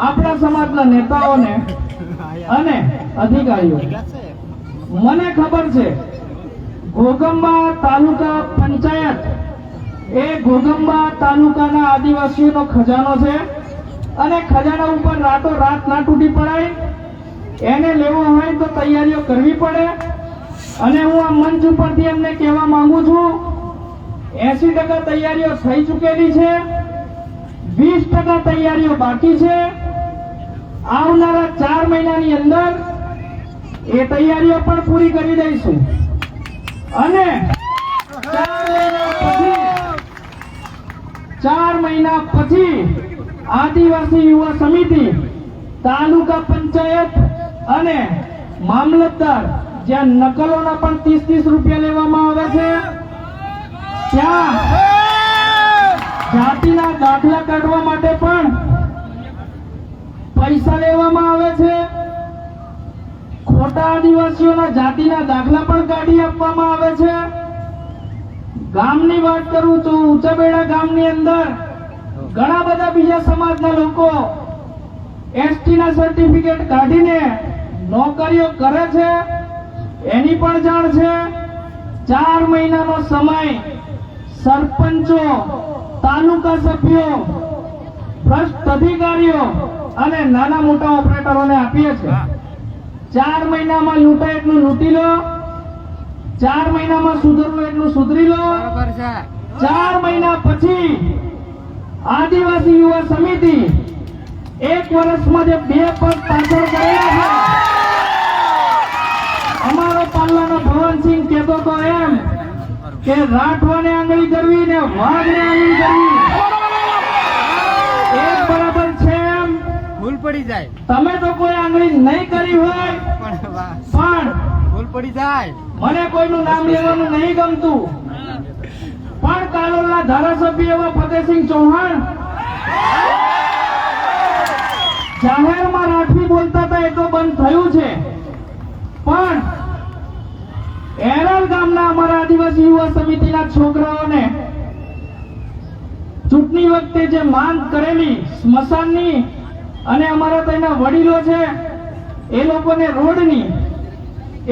આપણા સમાજના નેતાઓને અને અધિકારીઓ, મને ખબર છે ઘોગંબા તાલુકા પંચાયત એ ઘોગંબા તાલુકાના આદિવાસીઓનો ખજાનો છે અને ખજાના ઉપર રાતો રાત ના તૂટી પડાય. એને લેવો હોય તો તૈયારીઓ કરવી પડે. અને હું આ મંચ ઉપરથી એમને કહેવા માંગુ છું, 80% તૈયારીઓ થઈ ચૂકેલી છે, 20% તૈયારીઓ બાકી છે. આવનારા 4 મહિનાની અંદર એ તૈયારીઓ પણ પૂરી કરી દઈશું અને 4 મહિના પછી આદિવાસી યુવા સમિતિ તાલુકા પંચાયત અને મામલતદાર જ્યાં નકલોના પણ 30-30 રૂપિયા લેવામાં આવે છે ત્યાં જાતિના દાખલા કાઢવા માટે પણ પૈસા લેવામાં આવે છે. ખોટા આદિવાસીઓના જાતિના દાખલા પણ કાઢી આપવામાં આવે છે. ગામની વાત કરું તો ઊંચાબેડા ગામની અંદર ઘણા બધા બીજા સમાજના લોકો એસટી ના સર્ટિફિકેટ કાઢીને નોકરીઓ કરે છે, એની પણ જાણ છે. 4 મહિનાનો સમય સરપંચો, તાલુકા સભ્યો, ભ્રષ્ટ અધિકારીઓ અને નાના મોટા ઓપરેટરોને આપીએ છીએ. 4 મહિનામાં લૂંટાય એટલું લૂંટી લો, 4 મહિનામાં સુધરવું એટલું સુધરી લો. 4 મહિના પછી આદિવાસી યુવા સમિતિ 1 વર્ષમાં જે 2 પગ પાછળ કરેલા છે, અમારો પાલ્લાનો ભવનસિંહ કહેતો તો એમ કે રાઠવાને આંગળી કરવી ને વાઘને આંગળી કરવી એક બરાબર છે એમ. ભૂલ પડી જાય તમે તો કોઈ આંગળી નહીં કરી હોય પણ ભૂલ પડી જાય. મને કોઈનું નામ લેવાનું નહીં ગમતું, પણ કાલોલના ધારાસભ્ય એવા ફતેહસિંહ ચૌહાણ જાહેરમાં રાઠવી બોલતા હતા, એ તો બંધ થયું છે. પણ એરલ ગામના અમારા આદિવાસી યુવા સમિતિના છોકરાઓને ચૂંટણી વખતે જે માંગ કરેલી સ્મશાનની અને અમારા તેના વડીલો છે એ લોકોને રોડની,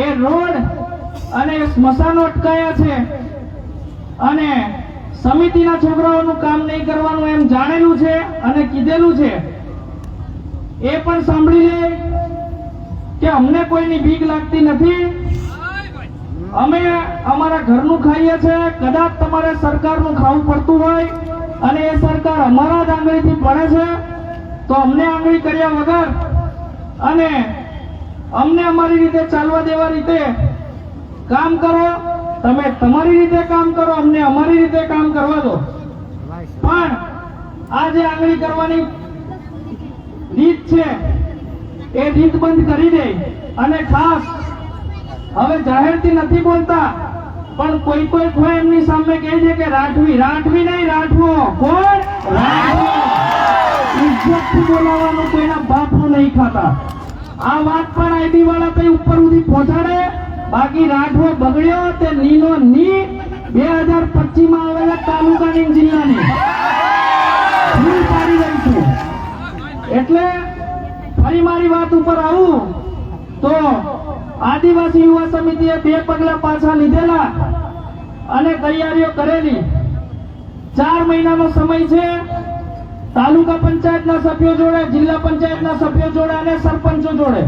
એ રોડ અને સ્મશાનો અટકાયા છે અને સમિતિના છોકરાઓનું કામ નહીં કરવાનું એમ જાણેલું છે અને કીધેલું છે. એ પણ સાંભળી લે કે અમને કોઈની બીક લાગતી નથી. અમે અમારા ઘરનું ખાઈએ છીએ. કદાચ તમારે સરકારનું ખાવું પડતું હોય અને એ સરકાર અમારા જ આંગળીથી પડે છે તો અમને આંગળી કર્યા વગર અને અમને અમારી રીતે ચાલવા દેવા રીતે કામ કરો. તમે તમારી રીતે કામ કરો, અમને અમારી રીતે કામ કરવા દો. પણ આ જે આંગળી કરવાની રીત છે એ રીત બંધ કરી દે. અને ખાસ હવે જાહેરથી નથી બોલતા પણ કોઈ કોઈ એમની સામે કહે છે કે રાઠવી, રાઠવી નહીં રાઠવો. કોણ? રાઠવો. ઇજ્જતથી બોલાવવાનું, કોઈના બાપનું નહીં ખાતા. આ વાત પણ આઈબી વાળા કઈ ઉપર સુધી પહોંચાડે. બાકી રાઠવો બગડ્યો તે નીનો ની 2025 માં આવેલા તાલુકાની જિલ્લાની ભૂલ પાડી દઈશું. એટલે ફરી મારી વાત ઉપર આવું તો આદિવાસી યુવા સમિતિએ 2 પગલા પાછા લીધેલા અને તૈયારીઓ કરેલી. 4 મહિનાનો સમય છે. તાલુકા પંચાયતના સભ્યો જોડે, જિલ્લા પંચાયતના સભ્યો જોડે અને સરપંચો જોડે.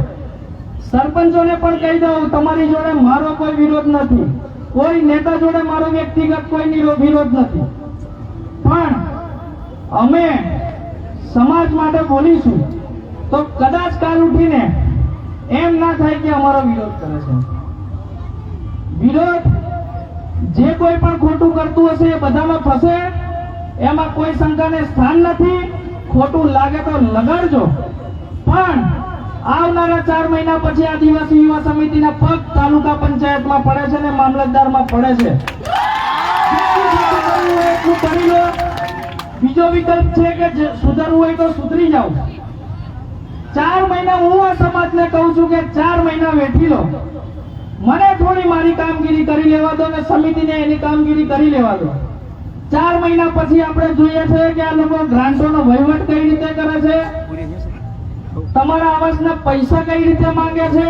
સરપંચોને પણ કહી દઉં, તમારી જોડે મારો કોઈ વિરોધ નથી, કોઈ નેતા જોડે મારો વ્યક્તિગત કોઈ વિરોધ નથી, પણ અમે સમાજ માટે બોલીશું તો કદાચ કાલ ઉઠીને એમ ના થાય કે અમારો વિરોધ કરે છે. વિરોધ જે કોઈ પણ ખોટું કરતું હશે એ બધામાં ફસે, એમાં કોઈ શંકાને સ્થાન નથી. ખોટું લાગે તો લગાડજો, પણ આવનારા 4 મહિના પછી આદિવાસી યુવા સમિતિના પગ તાલુકા પંચાયતમાં પડે છે ને મામલતદારમાં પડે છે. એટલું કરી લો. બીજો વિકલ્પ છે કે સુધરવું હોય તો સુધરી જાવ. 4 મહિના હું આ સમાજને કહું છું કે 4 મહિના વેઠી લો. મને થોડી મારી કામગીરી કરી લેવા દો ને સમિતિને એની કામગીરી કરી લેવા દો. 4 મહિના પછી આપણે જોઈએ છે કે આ લોકો ગ્રાન્ટોનો વહીવટ કઈ રીતે કરે છે, તમારા આવાસના પૈસા કઈ રીતે માંગે છે,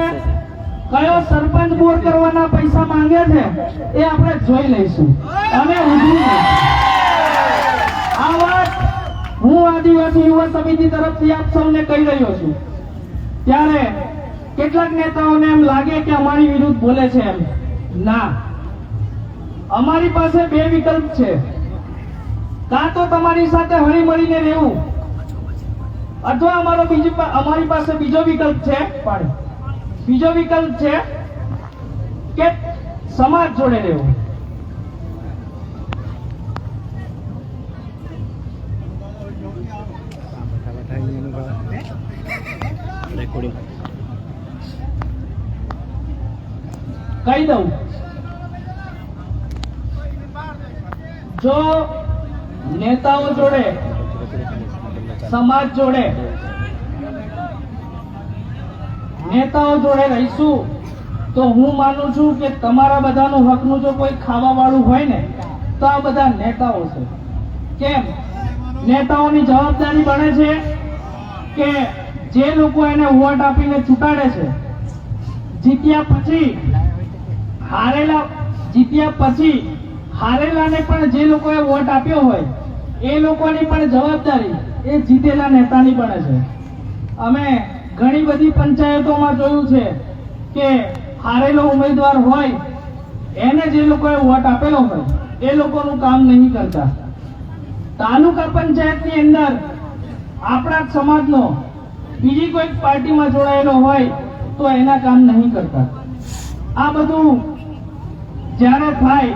કયો સરપંચ બોર કરવાના પૈસા માંગે છે એ આપણે જોઈ લઈશું અને આ વાત હું આદિવાસી યુવા સમિતિ તરફથી આપ સૌને કહી રહ્યો છું. ત્યારે કેટલાક નેતાઓને એમ લાગે કે અમારી વિરુદ્ધ બોલે છે. એમ ના, અમારી પાસે 2 વિકલ્પ છે. કાં તો તમારી સાથે હળી મળીને રહેવું અથવા અમારી પાસે બીજો વિકલ્પ છે. પણ બીજો વિકલ્પ છે કે સમાજ જોડે રહેવું. રેકોર્ડિંગ કહી દઉં, જો નેતાઓ જોડે, સમાજ જોડે, નેતાઓ જોડે રહીશું તો હું માનું છું કે તમારા બધાનું હકનું જો કોઈ ખાવા વાળું હોય ને તો આ બધા નેતાઓ છે. કેમ? નેતાઓની જવાબદારી બને છે કે જે લોકો એને વોટ આપીને ચૂંટાડે છે, જીત્યા પછી હારેલાને પણ જે લોકોએ વોટ આપ્યો હોય એ લોકોની પણ જવાબદારી એ જીતેલા નેતાની બને છે. અમે ઘણી બધી પંચાયતોમાં જોયું છે કે હારેલો ઉમેદવાર હોય એને જે લોકોએ વોટ આપેલો હોય એ લોકોનું કામ નહીં કરતા. તાલુકા પંચાયતની અંદર આપણા જ સમાજનો બીજી કોઈ પાર્ટીમાં જોડાયેલો હોય તો એના કામ નહીં કરતા. આ બધું જ્યારે થાય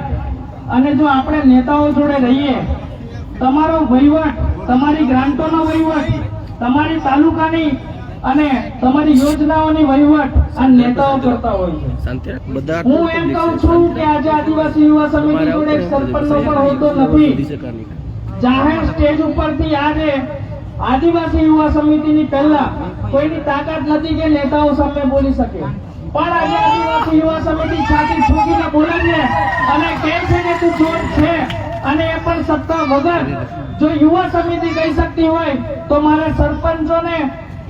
અને જો આપણે નેતાઓ જોડે રહીએ, તમારો વહીવટ, તમારી ગ્રાન્ટોનો વહીવટ, તમારી તાલુકાની અને તમારી યોજનાઓની વહીવટ આ નેતાઓ કરતા હોય છે. હું એમ કહું છું કે આજે આદિવાસી યુવા સમિતિ જોડે એક સરપંચનો પણ હોદ્દો નથી. જાહેર સ્ટેજ ઉપરથી આજે આદિવાસી યુવા સમિતિની પહેલા કોઈની તાકાત નથી કે નેતાઓ સામે બોલી શકે, પણ આજે આદિવાસી યુવા સમિતિ છાતી ઠોકીને બોલે છે અને કહે છે કે તું ચોર છે, અને એ પણ સત્તા વગર. જો યુવા સમિતિ કહી શકતી હોય તો મારા સરપંચોને,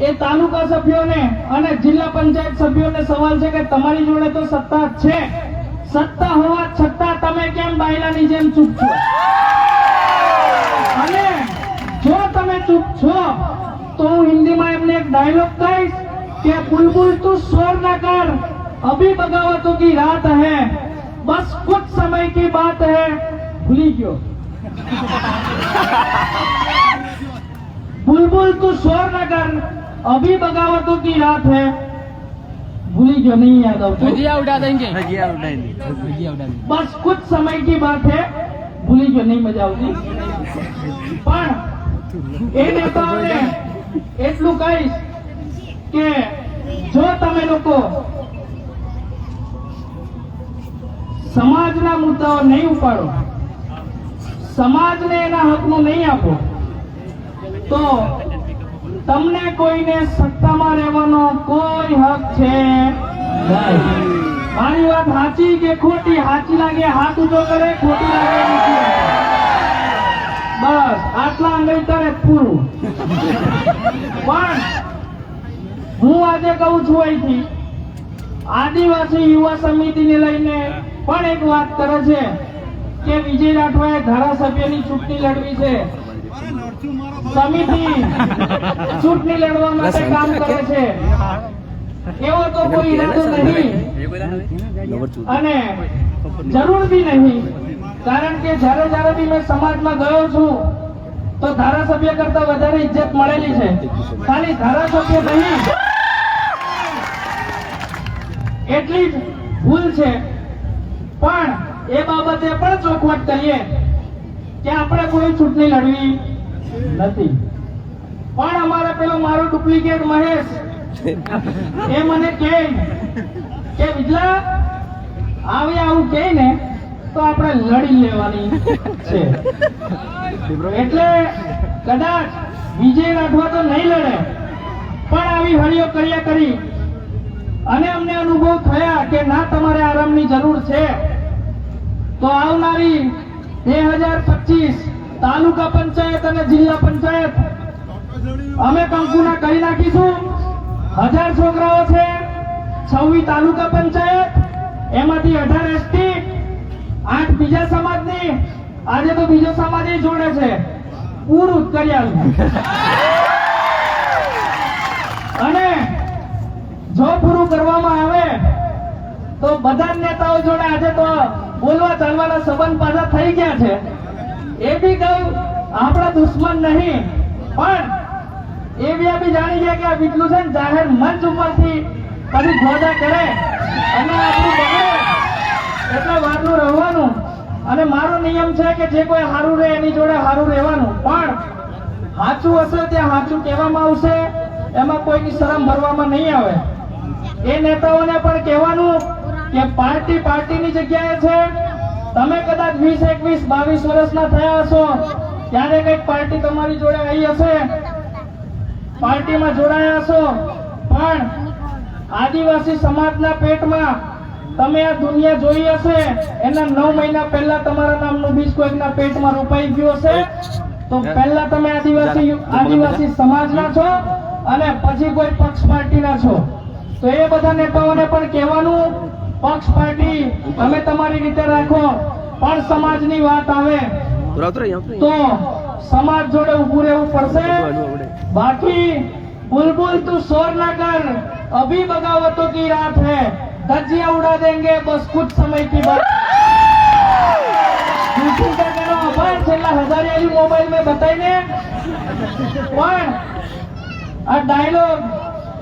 એ તાલુકા સભ્યોને અને જિલ્લા પંચાયત સભ્યોને સવાલ છે કે તમારી જોડે તો સત્તા છે, સત્તા હોવા છતાં તમે કેમ બાયલાની જેમ ચૂપ છો? અને જો તમે ચૂપ છો તો હું હિન્દીમાં એમને એક ડાયલોગ કહીશ કે बुलबुल तू शोर न कर, अभी बगावतों की रात है, बस कुछ समय की बात है, भूली क्यों? बुलबुल तू शोर न कर, अभी बगावतों की रात है, भूली क्यों? नहीं याद आओ? भजिया उड़ा देंगे. बस कुछ समय की बात है, भूली क्यों? नहीं मजा આવતી. પણ એ નેતાઓને એટલું કહીશ કે જો તમે લોકો સમાજના મુદ્દાઓ નહીં ઉપાડો, સમાજને એના હકનું નહીં આપો તો તમને કોઈને સત્તામાં રહેવાનો કોઈ હક છે નહીં. મારી વાત સાચી કે ખોટી? સાચી લાગે હાથ ઊંચો કરે, ખોટી લાગે નીચે આવે. બસ આટલા આંગળી કરે પૂરું. પણ હું આજે કહું છું અહીંથી આદિવાસી યુવા સમિતિને લઈને પણ એક વાત કરે છે કે વિજય રાઠવાએ ધારાસભ્યની ચૂંટણી લડવી છે. સમિતિ ચૂંટણી લડવા માટે કામ કરે છે, એવો તો કોઈ ઈરાદો નહીં અને જરૂર બી નહીં. કારણ કે જ્યારે બી મેં સમાજમાં ગયો છું તો ધારાસભ્ય કરતા વધારે ઇજ્જત મળેલી છે. ખાલી ધારાસભ્ય નહીં એટલી જ ભૂલ છે, પણ એ બાબતે પણ ચોખવટ કરીએ કે આપણે કોઈ ચૂંટણી લડવી નથી. પણ અમારે પેલો મારો ડુપ્લિકેટ મહેશ એ મને કહે કે વિજલા આવી આવું કહે ને તો આપણે લડી લેવાની છે. એટલે કદાચ વિજય રાઠવા તો નહીં લડે, પણ આવી હળીઓ કર્યા કરી અને અમને અનુભવ થયા કે ના તમારે આરામની જરૂર છે, તો આવનારી 2025 તાલુકા પંચાયત અને જિલ્લા પંચાયત અમે કંકુના કરી નાખીશું. 1000 છોકરાઓ છે, 26 તાલુકા પંચાયત, એમાંથી 18 એસટી, 8 બીજા સમાજની. આજે તો બીજો સમાજ જોડે છે, પૂરું કરી આવ્યું. અને જો પૂરું કરવામાં આવે તો બધા નેતાઓ જોડે આજે તો બોલવા ચાલવાના સંબંધ પાછા થઈ ગયા છે. એ બી કહું આપણા દુશ્મન નહીં, પણ એ બી જાણી ગયા કે આ બીટલું છે ને જાહેર મંચ ઉપરથી પછી ખોદા કરે અને આપણું બગડે એટલે વારનું રહેવાનું. અને મારો નિયમ છે કે જે કોઈ હારું રહે એની જોડે હારું રહેવાનું, પણ સાચું હશે ત્યાં સાચું કહેવામાં આવશે, એમાં કોઈની શરમ ભરવામાં નહીં આવે. એ નેતાઓને પણ કહેવાનું કે પાર્ટીની જગ્યાએ છે. તમે કદાચ 20, 21, 22 વર્ષના થયા હશો ત્યારે કઈક પાર્ટી તમારી જોડે આવી હશે, પાર્ટીમાં જોડાયા હશો, પણ આદિવાસી સમાજના પેટમાં તમે આ દુનિયા જોઈ હશે એના 9 મહિના પહેલા તમારા નામનું બીજ કોઈકના પેટમાં રોપાઈ ગયું હશે, તો પહેલા તમે આદિવાસી સમાજના છો અને પછી કોઈ પક્ષ પાર્ટીના છો. તો એ બધા નેતાઓને પણ કહેવાનું, પક્ષ પાર્ટી તમે તમારી રીતે રાખો, પણ સમાજની વાત આવે તો સમાજ જોડે ઉભું રહેવું પડશે. બાકી बुलबुल तू शोर ना कर, अभी बगावतों की रात है, धज्जियां उड़ा देंगे बस कुछ समय की बात. शूटिंग का करो अभार छेल्ला हजारियाली मोबाइल में बताઈને પણ આ ડાયલોગ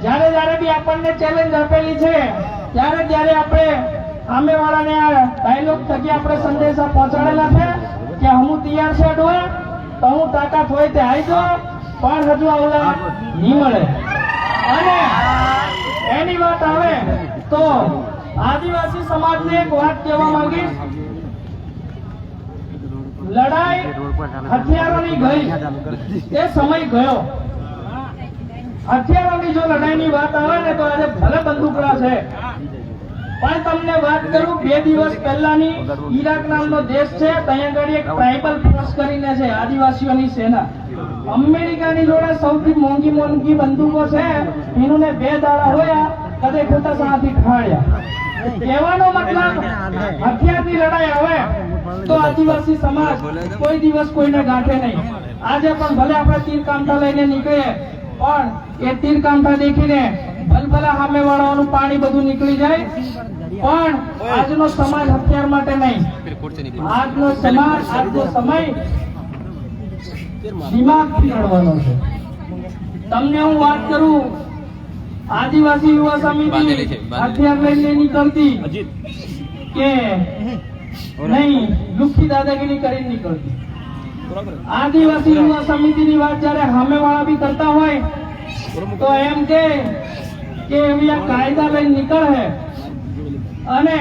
જ્યારે બી આપણને ચેલેન્જ આપેલી છે ત્યારે આપણે સામેવાળાને આ ડાયલોગ થકી આપણે સંદેશા પહોંચાડેલા છે કે હું તૈયાર છે ડોય તો હું તાકાત હોય તે આવી જો, પણ હજુ આવલા નહીં મળે. અને એની વાત આવે તો આદિવાસી સમાજને એક વાત કહેવા માંગીશ. લડાઈ હથિયારોની ગઈ, એ સમય ગયો. હથિયારોની જો લડાઈની વાત આવે ને તો આજે ભલે બંદૂકડા છે, પણ તમને વાત કરું 2 દિવસ પહેલાની ઈરાક નામનો દેશ છે, ત્યાં આગળ એક ટ્રાઇબલ ફોર્સ કરીને છે, આદિવાસીઓની સેના. અમેરિકાની જોડે સૌથી મોંઘી બંદૂકો છે, એનું ને 2 દાડા હોયા કદે ખોટા સાથી ઠાળ્યા. કહેવાનો મતલબ હથિયારની લડાઈ આવે તો આદિવાસી સમાજ કોઈ દિવસ કોઈને ગાંઠે નહીં. આજે પણ ભલે આપણે તીર કામઠા લઈને નીકળીએ, પણ એ તીર કામઠા દેખીને ભલભલા સામે વાળાનું પાણી બધું નીકળી જાય, પણ આજનો સમાજ હથિયાર માટે નહીં. આજનો સમાજ, આજનો સમય દિમાગથી લડવાનો છે. તમને હું વાત કરું, આદિવાસી યુવા સમિતિ હથિયાર લઈને નીકળતી કે નહીં, લુખ્ખી દાદાગીરી કરીને નીકળતી. આદિવાસી યુવા સમિતિની વાત જયારે સામેવાળા બી કરતા હોય તો એમ કે એવી આ કાયદા લઈને નીકળે અને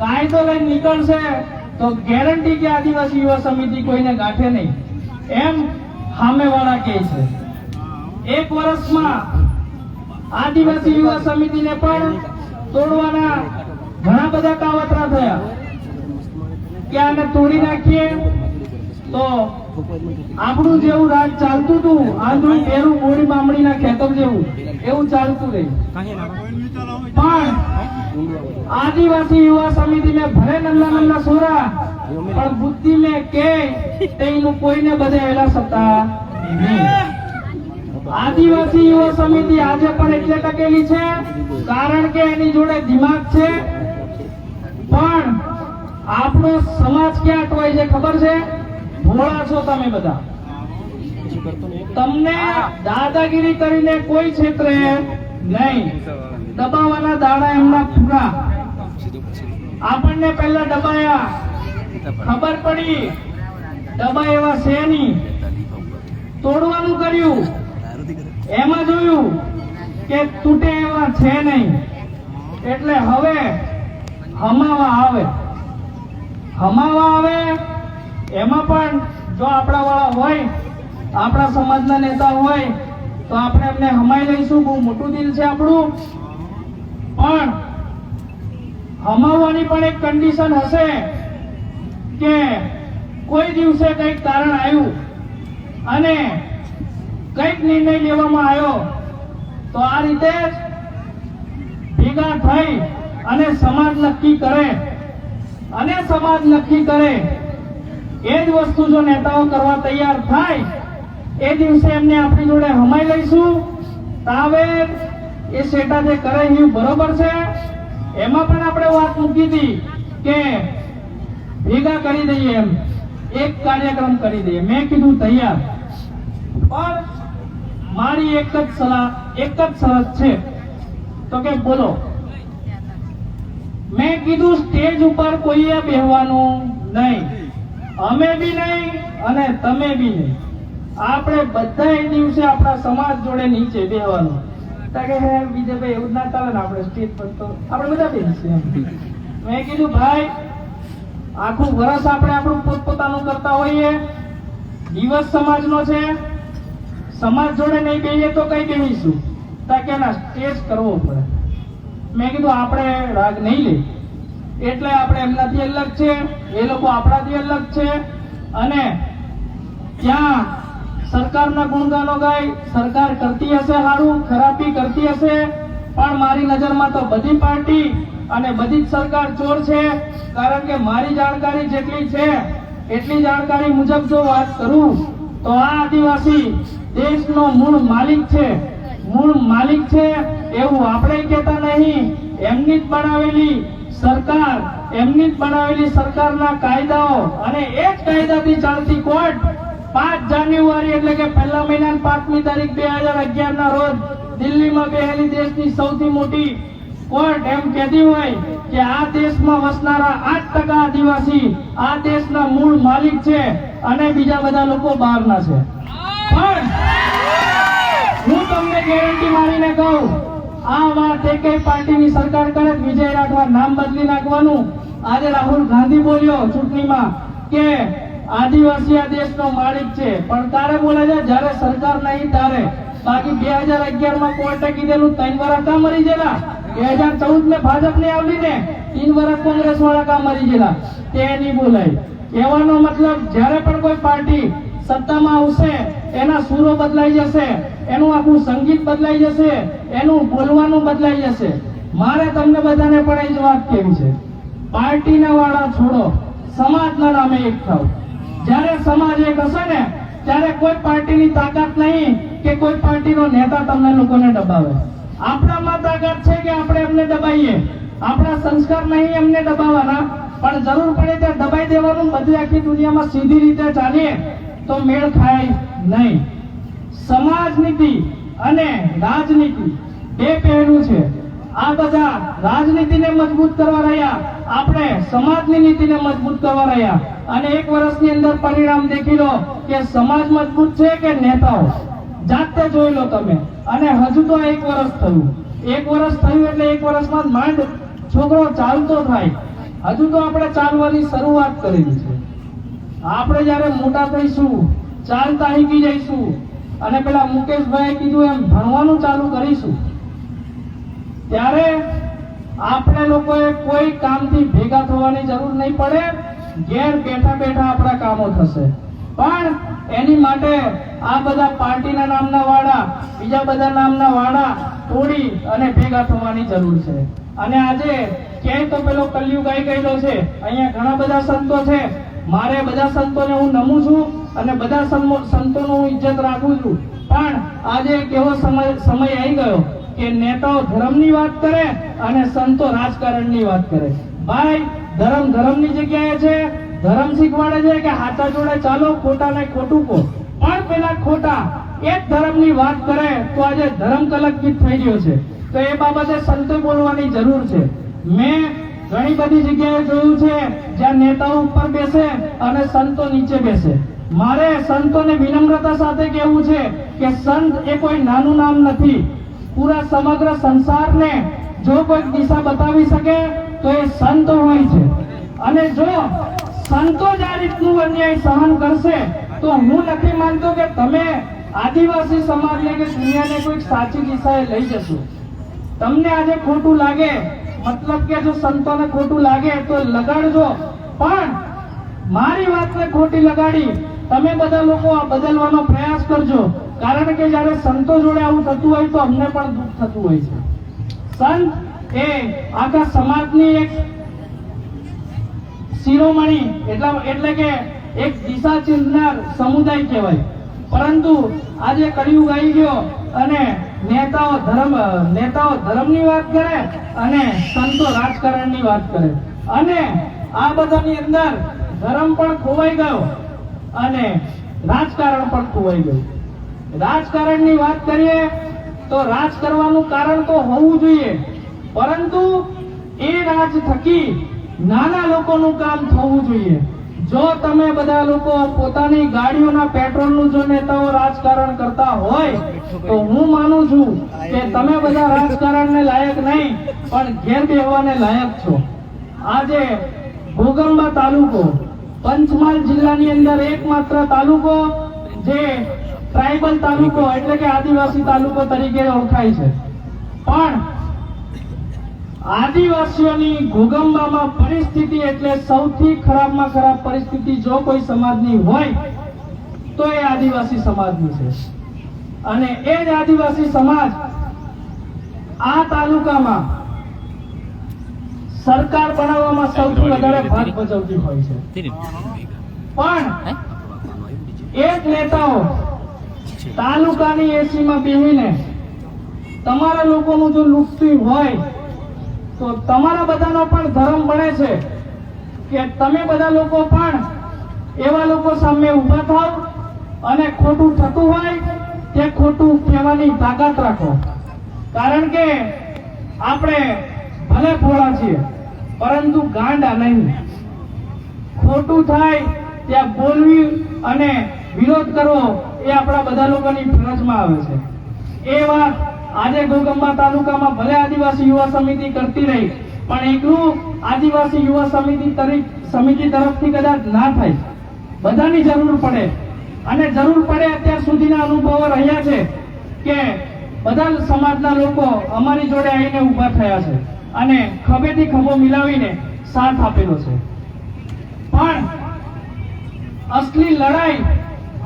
કાયદો લઈને નીકળશે તો ગેરંટી કે આદિવાસી યુવા સમિતિ કોઈને ગાંઠે નહીં, એમ સામેવાળા કહે છે. 1 વર્ષમાં આદિવાસી યુવા સમિતિને પણ તોડવાના ઘણા બધા કાવતરા થયા કે આને તોડી નાખીએ તો આપણું જેવું રાજ ચાલતું હતું, આંધળું પેરું મોડી બામણીના ખેતર જેવું, એવું ચાલતું રહ્યું. પણ આદિવાસી યુવા સમિતિને ભલે નલ્લા સોરા, પણ બુદ્ધિ મેં કે તેનું કોઈને બધે હેલા શકતા નહીં. આદિવાસી યુવા સમિતિ આજે પણ એટલે ટકેલી છે કારણ કે એની જોડે દિમાગ છે. પણ આપણો સમાજ ક્યાં અટવાય છે ખબર છે? ભોળા છો તમે બધા. તમને દાદાગીરી કરીને કોઈ ક્ષેત્રે નહીં, દબાવવાના દાડા એમના પૂરા. આપણને પહેલા દબાયા, ખબર પડી દબાય એવા છે નહીં, તોડવાનું કર્યું, એમાં જોયું કે તૂટે એવા છે નહીં, એટલે હવે હમાવા આવે. એમાં પણ જો આપણા વાળા હોય, આપણા સમાજના નેતા હોય તો આપણે એમને હમાઈ લઈશું. બહુ મોટું દિલ છે આપણું. પણ હમાવવાની પણ એક કન્ડિશન હશે કે કોઈ દિવસે કંઈક કારણ આવ્યું અને કંઈક નિર્ણય લેવામાં આવ્યો તો આ રીતે જ ભેગા થઈ અને સમાજ નક્કી કરે, અને સમાજ નક્કી કરે એ જ વસ્તુ જો નેતાઓ કરવા તૈયાર થાય એ દિવસે એમને આપણી જોડે હમાઈ લઈશું. તાવે એ સેટા જે કરે એ બરોબર છે. એમાં પણ આપણે વાત મૂકી હતી કે ભેગા કરી દઈએ, એમ એક કાર્યક્રમ કરી દઈએ. મેં કીધું તૈયાર, પણ મારી એક જ શરત છે તો કે બોલો. મેં કીધું સ્ટેજ ઉપર કોઈએ બેહવાનું નહીં, અમે બી નહીં અને તમે બી નહીં. આપણે બધા એ દિવસે આપણા સમાજ જોડે નીચે બેહવાનું. તો કે હે વિજયભાઈ એવું ના ચાલે ને, આપણે સ્ટેજ પર તો આપણે બધા બેસીએ. મેં કીધું ભાઈ આખું વર્ષ આપણે આપણું પોતપોતાનું કરતા હોઈએ, દિવસ સમાજનો છે, સમાજ જોડે નહીં બેહીએ તો કઈ બેહીશું? તો કે ના, સ્ટેજ કરવો પડે. મેં કીધું આપણે રાગ નહીં લે, એટલે આપણે એમનાથી અલગ છે, એ લોકો આપણાથી અલગ છે. અને ત્યાં સરકારના ગુણગાનો ગાય, સરકાર કરતી હશે સારું, ખરાબી કરતી હશે, પણ મારી નજરમાં તો બધી પાર્ટી અને બધી જ સરકાર ચોર છે. કારણ કે મારી જાણકારી જેટલી છે એટલી જાણકારી મુજબ જો વાત કરું તો આ આદિવાસી દેશનો મૂળ માલિક છે. મૂળ માલિક છે એવું આપણે કહેતા નહીં. એમની જ બનાવેલી સરકાર, એમની જ બનાવેલી સરકારના કાયદાઓ અને એ જ કાયદાથી ચાલતી કોર્ટ 5 જાન્યુઆરી એટલે કે પહેલા મહિનાની 5મી તારીખ 2011 ના રોજ દિલ્હીમાં બેહેલી દેશની સૌથી મોટી કોર્ટ એમ કહેતી હોય કે આ દેશમાં વસનારા 8% આદિવાસી આ દેશના મૂળ માલિક છે અને બીજા બધા લોકો બહારના છે. પણ હું તમને ગેરંટી મારીને કહું, આ વાત એક પાર્ટીની સરકાર કરે, વિજય રાઠવા નામ બદલી નાખવાનું. આજે રાહુલ ગાંધી બોલ્યો ચૂંટણીમાં કે આદિવાસી આ દેશનો માલિક છે, પણ તારે બોલે છે જ્યારે સરકાર નહીં તારે. બાકી 2011 કોર્ટે કીધેલું 3 વર્ષ કાં મરી ગયેલા, 2014 में भाजप ने आवली ने 3 વર્ષ કોંગ્રેસ વાળા કાં મરી ગયેલા, તે નહીં બોલાય. કહેવાનો મતલબ જ્યારે પણ કોઈ પાર્ટી સત્તામાં આવશે એના સૂરો બદલાઈ જશે, એનું આખું સંગીત બદલાઈ જશે, એનું બોલવાનું બદલાઈ જશે. મારે તમને બધાને પણ એ જ વાત કહેવી છે, પાર્ટીના વાળા છોડો, સમાજના નામે એક થાવ. જ્યારે સમાજ એક હશે ને ત્યારે કોઈ પાર્ટીની તાકાત નહીં કે કોઈ પાર્ટીનો નેતા તમને લોકોને દબાવે. આપણામાં તાકાત છે કે આપણે એમને દબાઈએ. આપણા સંસ્કાર નહીં એમને દબાવવાના, પણ જરૂર પડે ત્યાં દબાઈ દેવાનું. બધી આખી દુનિયામાં સીધી રીતે ચાલીએ તો મેળ ખાય નહીં. સમાજ નીતિ અને રાજનીતિ બે પહેલું છે. આ બધા રાજનીતિને મજબૂત કરવા રહ્યા, આપણે સમાજની નીતિને મજબૂત કરવા રહ્યા. અને 1 વર્ષની અંદર પરિણામ દેખી લો કે સમાજ મજબૂત છે કે નેતાઓ. જાતે જોઈ લો તમે. અને હજુ તો 1 વર્ષ થયું. 1 વર્ષ થયું એટલે 1 વર્ષમાં માંડ છોકરો ચાલતો થાય. હજુ તો આપણે ચાલવાની શરૂઆત કરેલી છે. આપણે જયારે મોટા થઈશું, ચાલતા શીખી જઈશું અને પેલા મુકેશભાઈ કીધું એમ ભણવાનું ચાલુ કરીશું, ત્યારે આપણે લોકોએ કોઈ કામથી ભેગા થવાની જરૂર નહીં પડે. ઘેર બેઠા બેઠા આપણા કામો થશે. પણ એની માટે આ બધા પાર્ટીના નામના વાળા, બીજા બધા નામના વાળા તોડી અને ભેગા થવાની જરૂર છે. અને આજે ક્યાંય તો પેલો કલયુગ આવી ગયેલો છે. અહીંયા ઘણા બધા સંતો છે. મારે બધા સંતોને હું નમું છું અને બધા સંતોનો હું ઇજ્જત રાખું છું. પણ આજે એક એવો સમય આવી ગયો કે નેતાઓ ધર્મની વાત કરે અને સંતો રાજકારણની વાત કરે. ભાઈ, ધર્મ ધર્મની જગ્યાએ છે. ધર્મ શીખવાડે છે કે હાથા જોડે ચાલો, ખોટા ને ખોટું કહો. પણ પેલા ખોટા એ જ ધર્મની વાત કરે તો આજે ધર્મ કલંકિત થઈ ગયો છે. તો એ બાબતે સંતો બોલવાની જરૂર છે. મેં ઘણી બધી જગ્યાએ જોયું છે જ્યાં નેતાઓ ઉપર બેસે અને સંતો નીચે બેસે. મારે સંતોને વિનમ્રતા સાથે કહેવું છે કે સંત એ કોઈ નાનું નામ નથી. પૂરા સમગ્ર સંસારને જો કોઈ દિશા બતાવી શકે તો એ સંત હોય છે. અને જો સંતો જ આ રીતનું અન્યાય સહન કરશે તો હું નથી માનતો કે તમે આદિવાસી સમાજને કે દુનિયાને કોઈ સાચી દિશાએ લઈ જશો. તમને આજે ખોટું લાગે, મતલબ કે જો સંતોને ખોટું લાગે તો લગાડજો, પણ મારી વાતને ખોટી લગાડી તમે બધા લોકો આ બદલવાનો પ્રયાસ કરજો. કારણ કે જયારે સંતો જોડે આવું થતું હોય તો અમને પણ દુઃખ થતું હોય છે. સંત એ આખા સમાજની એક શિરોમણી એટલે કે એક દિશા ચિંતનાર સમુદાય કહેવાય. પરંતુ આજે કળિયુગ આવી ગયો અને નેતાઓ ધર્મની વાત કરે અને સંતો રાજકારણની વાત કરે. અને આ બધાની અંદર ધર્મ પણ ખોવાઈ ગયો અને રાજકારણ પણ ખોવાઈ ગયું. રાજકારણની વાત કરીએ તો રાજ કરવાનું કારણ તો હોવું જોઈએ, પરંતુ એ રાજ થકી નાના લોકોનું કામ થવું જોઈએ. જો તમે બધા લોકો પોતાની ગાડીઓના પેટ્રોલનું જો નેતાઓ રાજકારણ કરતા હોય તો હું માનું છું કે તમે બધા રાજકારણને લાયક નહીં પણ ઘેર બેહવાને લાયક છો. આજે ઘોગંબા તાલુકો પંચમહાલ જિલ્લાની અંદર એકમાત્ર તાલુકો જે ટ્રાઇબલ તાલુકો એટલે કે આદિવાસી તાલુકો તરીકે ઓળખાય છે, પણ આદિવાસીઓની ઘોગંબામાં પરિસ્થિતિ એટલે સૌથી ખરાબમાં ખરાબ પરિસ્થિતિ જો કોઈ સમાજની હોય તો એ આદિવાસી સમાજની છે. અને એ જ આદિવાસી સમાજ આ તાલુકામાં સરકાર બનાવવામાં સૌથી વધારે ભાગ ભજવતી હોય છે. પણ એ જ નેતાઓ તાલુકાની એસીમાં બેસીને તમારા લોકોનું જો લૂંટતી હોય તો તમારા બધાનો પણ ધર્મ બને છે કે તમે બધા લોકો પણ એવા લોકો સામે ઊભા થાવ અને ખોટું થતું હોય તે ખોટું કહેવાની તાકાત રાખો. કારણ કે આપણે ભલે ભોળા છીએ પરંતુ ગાંડા નહીં. ખોટું થાય ત્યાં બોલવી અને વિરોધ કરવો એ આપણા બધા લોકોની ફરજમાં આવે છે. એ વાત આજે ઘોગંબા તાલુકામાં ભલે આદિવાસી યુવા સમિતિ કરતી રહી પણ એકલું આદિવાસી યુવા સમિતિ તરફથી કદાચ ના થાય. બધાની જરૂર પડે અને જરૂર પડે અત્યાર સુધીના અનુભવો રહ્યા છે કે બધા સમાજના લોકો અમારી જોડે આવીને ઊભા થયા છે અને ખભેથી ખભો મિલાવીને સાથ આપેલો છે. પણ અસલી લડાઈ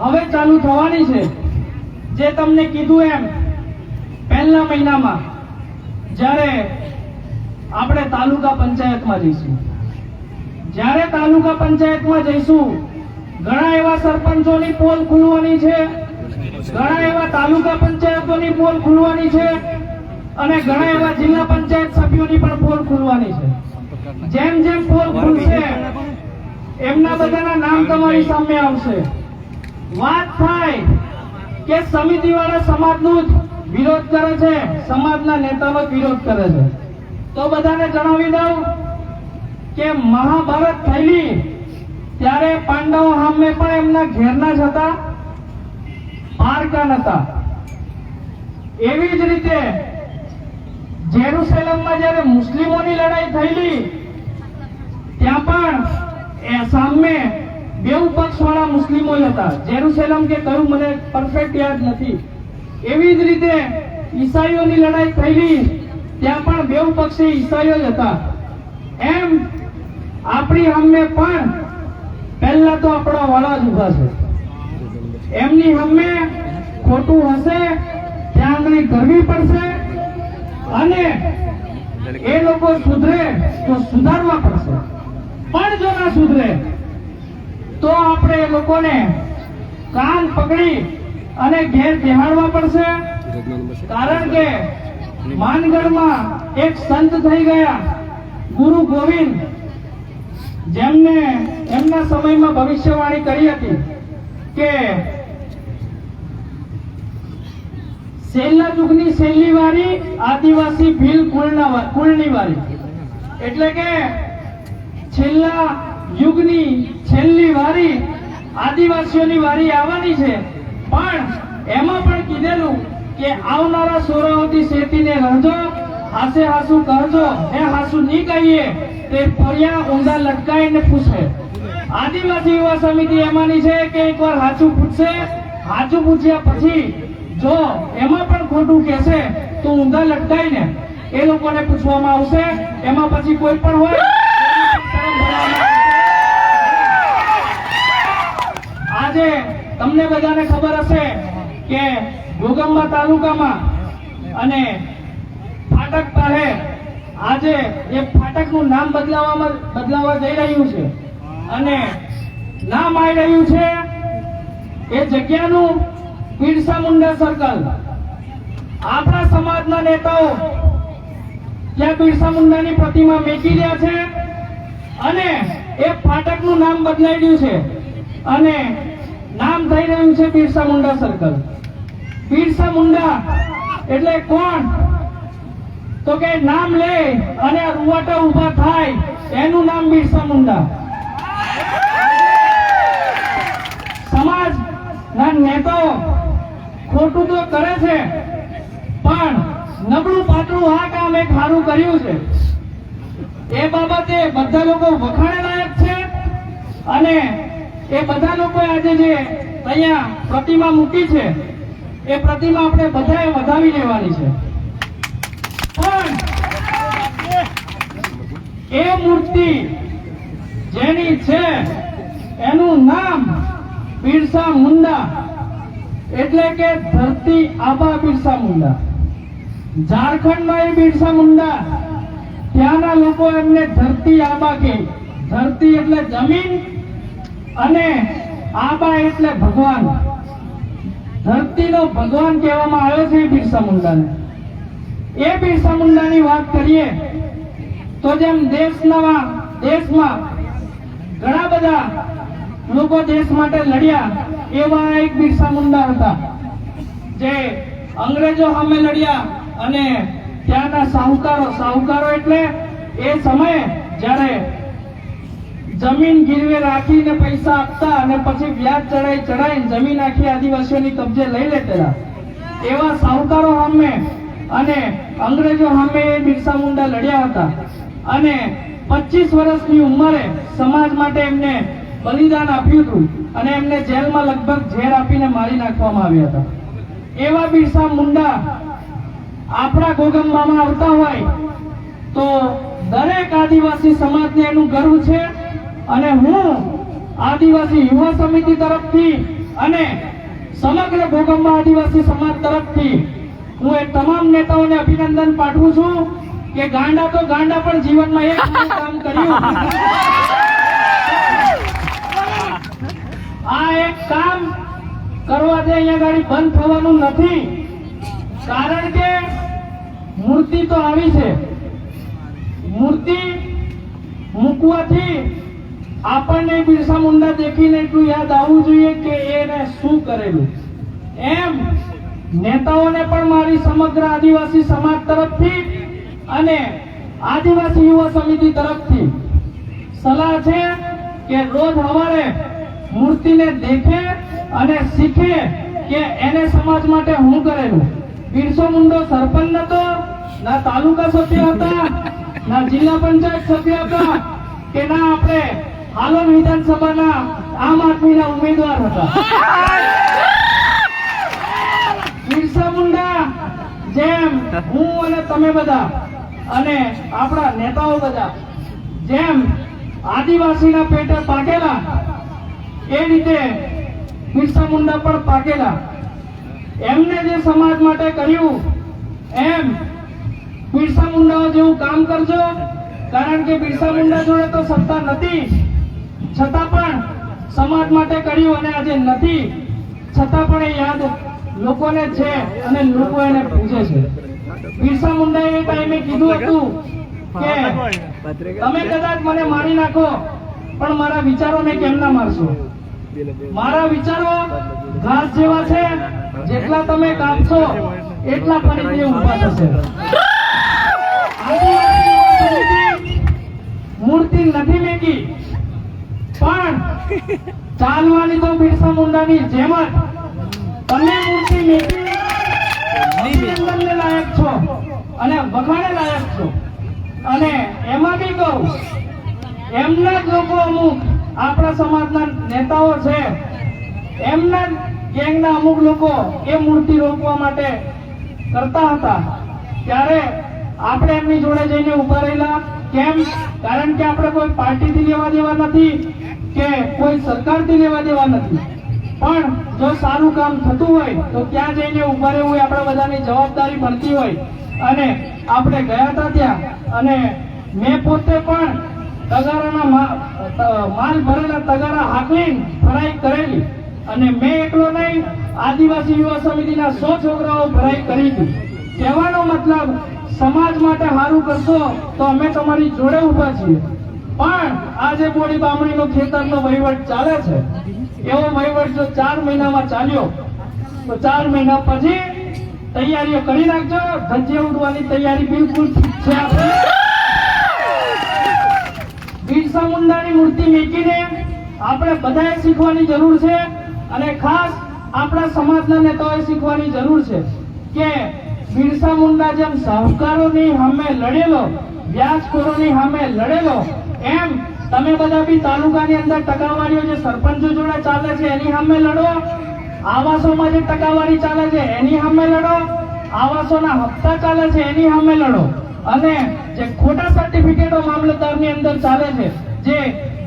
હવે ચાલુ થવાની છે. જે તમને કીધું એમ પહેલા મહિનામાં જ્યારે આપણે તાલુકા પંચાયતમાં જઈશું, જ્યારે તાલુકા પંચાયતમાં જઈશું ઘણા એવા સરપંચોની પોલ ખુલવાની છે, ઘણા એવા તાલુકા પંચાયતોની પોલ ખુલવાની છે અને ઘણા એવા જિલ્લા પંચાયત સભ્યોની પણ પોલ ખુલવાની છે. જેમ જેમ પોલ ખુલશે એમના બધાના નામ તમારી સામે આવશે. વાત થાય કે સમિતિવાળા સમાજનું જ વિરોધ કરે છે, સમાજના નેતાનો વિરોધ કરે છે, તો બધાને જણાવી દઉં કે મહાભારત થયેલી ત્યારે પાંડવો સામે પણ એમના ઘેરના જ હતા, પારકા નતા. એવી જ રીતે જેરુસલેમમાં જ્યારે મુસ્લિમોની લડાઈ થયેલી ત્યાં પણ સામે બેઉ પક્ષવાળા મુસ્લિમો હતા. જેરુસલેમ કે કયું મને પરફેક્ટ યાદ નથી. એવી જ રીતે ઈસાઈઓની લડાઈ થયેલી ત્યાં પણ બેઉ પક્ષે ઈસાઈઓ જ હતા. એમ આપણી સામે પણ પહેલા તો આપણા વાળા જ ઉભા છે. એમની સામે ખોટું હશે ત્યાં આગળ કરવી પડશે અને એ લોકો સુધરે તો સુધારવા પડશે. પણ જો ના સુધરે તો આપણે એ લોકોને કાન પકડી અને ઘેર બેહાડવા પડશે. કારણ કે માનગઢમાં એક સંત થઈ ગયા ગુરુ ગોવિંદ, જેમને એમના સમયમાં ભવિષ્યવાણી કરી હતી કે છેલ્લા યુગની છેલ્લી વારી આદિવાસી ભીલ કુળની વારી. એટલે કે છેલ્લા યુગની છેલ્લી વારી આદિવાસીઓની વારી આવવાની છે. પણ એમાં પણ કીધેલું કે આવનારા સોરાઓથી શેતીને રહેજો, હાસે હાસુ કરજો. એ હાસુ નહીં કહીએ તે ફરિયા ઊંધા લટકાઈને પૂછે. આદિવાસી યુવા સમિતિ એમાંની છે કે એકવાર હાચું પૂછશે, હાચું પૂછ્યા પછી જો એમાં પણ ખોટું કહેશે તો ઊંધા લટકાઈને એ લોકોને પૂછવામાં આવશે. એમાં પછી કોઈ પણ હોય આજે તમને બધાને ખબર હશે કે ઘોગંબા તાલુકામાં અને ફાટક પાસે આજે એ ફાટકનું નામ બદલાવા જઈ રહ્યું છે અને નામ આવી રહ્યું છે એ જગ્યાનું બિરસા મુંડા સર્કલ. આપણા સમાજના નેતાઓ ત્યાં બિરસા મુંડાની પ્રતિમા મેકી રહ્યા છે અને એ ફાટકનું નામ બદલાઈ ગયું છે અને નામ થઈ રહ્યું છે બિરસા મુંડા સર્કલ. બિરસા મુંડા એટલે કોણ? તો કે નામ લે અને રૂવાટા ઉભા થાય એનું નામ બિરસા મુંડા. સમાજ ના નેતાઓ ખોટું તો કરે છે, પણ નબળું પાતળું આ કામ એક સારું કર્યું છે એ બાબતે બધા લોકો વખાણે લાયક છે. અને એ બધા લોકો આજે જે અહીંયા પ્રતિમા મૂકી છે એ પ્રતિમા આપણે બધાએ વધાવી લેવાની છે. પણ એ મૂર્તિ જેની છે એનું નામ બિરસા મુંડા, એટલે કે ધરતી આબા બિરસા મુંડા. ઝારખંડમાં એ બિરસા મુંડા, ત્યાંના લોકો એમને ધરતી આબા કહે. ધરતી એટલે જમીન અને આબા એટલે ભગવાન. ધરતીનો ભગવાન કહેવામાં આવ્યો છે બિરસા મુંડાને. એ બિરસા મુંડાની વાત કરીએ તો જેમ દેશમાં ઘણા બધા લોકો દેશ માટે લડ્યા, એવા એક બિરસા મુંડા હતા જે અંગ્રેજો સામે લડ્યા. અને ત્યાંના સાહુકારો એટલે એ સમયે જ્યારે જમીન ગીરવે રાખીને પૈસા આપતા અને પછી વ્યાજ ચડાઈને જમીન આખી આદિવાસીઓની કબજે લઈ લેતા, એવા સાહુકારો સામે અને અંગ્રેજો સામે એ બિરસા મુંડા લડ્યા હતા. અને 25 વર્ષની ઉંમરે સમાજ માટે એમને બલિદાન આપ્યું હતું અને એમને જેલમાં લગભગ ઝેર આપીને મારી નાખવામાં આવ્યા હતા. એવા બિરસા મુંડા આપણા ગોગંબામાં આવતા હોય તો દરેક આદિવાસી સમાજને એનું ગર્વ છે. અને હું આદિવાસી યુવા સમિતિ તરફથી અને સમગ્ર ગોગંબા આદિવાસી સમાજ તરફથી હું એ તમામ નેતાઓને અભિનંદન પાઠવું છું કે ગાંડા તો ગાંડા પણ જીવનમાં એક કામ કર્યું. આ એક કામ કરવાથી અહીંયા ગાડી બંધ થવાનું નથી. કારણ કે મૂર્તિ તો આવી છે, મૂર્તિ મૂકવાથી આપણને બિરસા મુંડા દેખીને એટલું યાદ આવવું જોઈએ કે એને શું કરેલું. એમ નેતાઓને પણ મારી સમગ્ર આદિવાસી સમાજ તરફથી અને આદિવાસી યુવા સમિતિ તરફથી સલાહ છે કે રોજ સવારે મૂર્તિને દેખે અને શીખે કે એને સમાજ માટે શું કરેલું. બિરસો મુંડો સરપંચ નતો, ના તાલુકા સભ્ય હતા, ના જિલ્લા પંચાયત સભ્ય હતા, કે ના આપણે હાલોલ વિધાનસભાના આમ આદમીના ઉમેદવાર હતા. બિરસા મુંડા જેમ હું અને તમે બધા અને આપણા નેતાઓ બધા જેમ આદિવાસીના પેટે પાકેલા, એ રીતે બિરસા મુંડા પણ પાકેલા. એમને જે સમાજ માટે કર્યું એમ બિરસા મુંડાઓ જેવું કામ કરજો. કારણ કે બિરસા મુંડા જોડે તો સત્તા નથી, છતાં પણ સમાજ માટે કર્યું. અને આજે નથી છતાં પણ એ યાદ લોકોને છે અને લોકો એને પૂછે છે. બિરસા મુંડાએ એ ટાઈમે કીધું હતું કે તમે કદાચ મને મારી નાખો પણ મારા વિચારોને કેમ ના મારશો. મારા વિચારો ઘાસ જેવા છે, જેટલા તમે કાપશો એટલા ફરીથી ઉભા થશે. મૂર્તિ નથી મેકી, પણ ચાલવાની તો બિરસા મુંડાની જેમ જ તમે મૂર્તિ મેકી અભિનંદનને લાયક છો અને વખાણે લાયક છો. અને એમાં બી કહું, એમના જ લોકો અમુક આપણા સમાજના નેતાઓ છે, એમના ગેંગના અમુક લોકો એ મૂર્તિ રોકવા માટે કરતા હતા, ત્યારે આપણે એમની જોડે જઈને ઉભા રહેલા. કેમ? કારણ કે આપણે કોઈ પાર્ટીથી લેવા દેવા નથી કે કોઈ સરકારથી લેવા દેવા નથી, પણ જો સારું કામ થતું હોય તો ત્યાં જઈને ઉભા રહેવું એ આપણા બધાની જવાબદારી બનતી હોય. અને આપણે ગયા હતા ત્યાં, અને મેં પોતે પણ તગારાના માલ ભરેલા તગારા હાકલીને ભરાઈ કરેલી. અને મેં એકલો નહીં, આદિવાસી યુવા સમિતિના 100 છોકરાઓ ભરાઈ કરી હતી. કહેવાનો મતલબ, સમાજ માટે સારું કરશો તો અમે તમારી જોડે ઉભા છીએ. પણ આજે બોડી બામણીનો ખેતરનો વહીવટ ચાલે છે, એવો વહીવટ જો 4 મહિનામાં ચાલ્યો તો 4 મહિના પછી તૈયારીઓ કરી નાખજો. ધજ્જે ઉડવાની તૈયારી બિલકુલ ઠીક છે આપણી. બિરસા મુંડાની મૂર્તિ મૂકીને આપણે બધાએ શીખવાની જરૂર છે અને ખાસ આપણા સમાજના નેતાઓએ શીખવાની જરૂર છે કે બિરસા મુંડા જેમ સાહુકારોની સામે લડેલો, વ્યાજખોરોની સામે લડેલો, એમ તમે બધા બી તાલુકાની અંદર ટકાવારીઓ જે સરપંચો જોડે ચાલે છે એની સામે લડો. આવાસોમાં જે ટકાવારી ચાલે છે એની સામે લડો. આવાસોના હપ્તા ચાલે છે એની સામે લડો. અને જે ખોટા સર્ટિફિકેટો મામલતદારની અંદર ચાલે છે, જે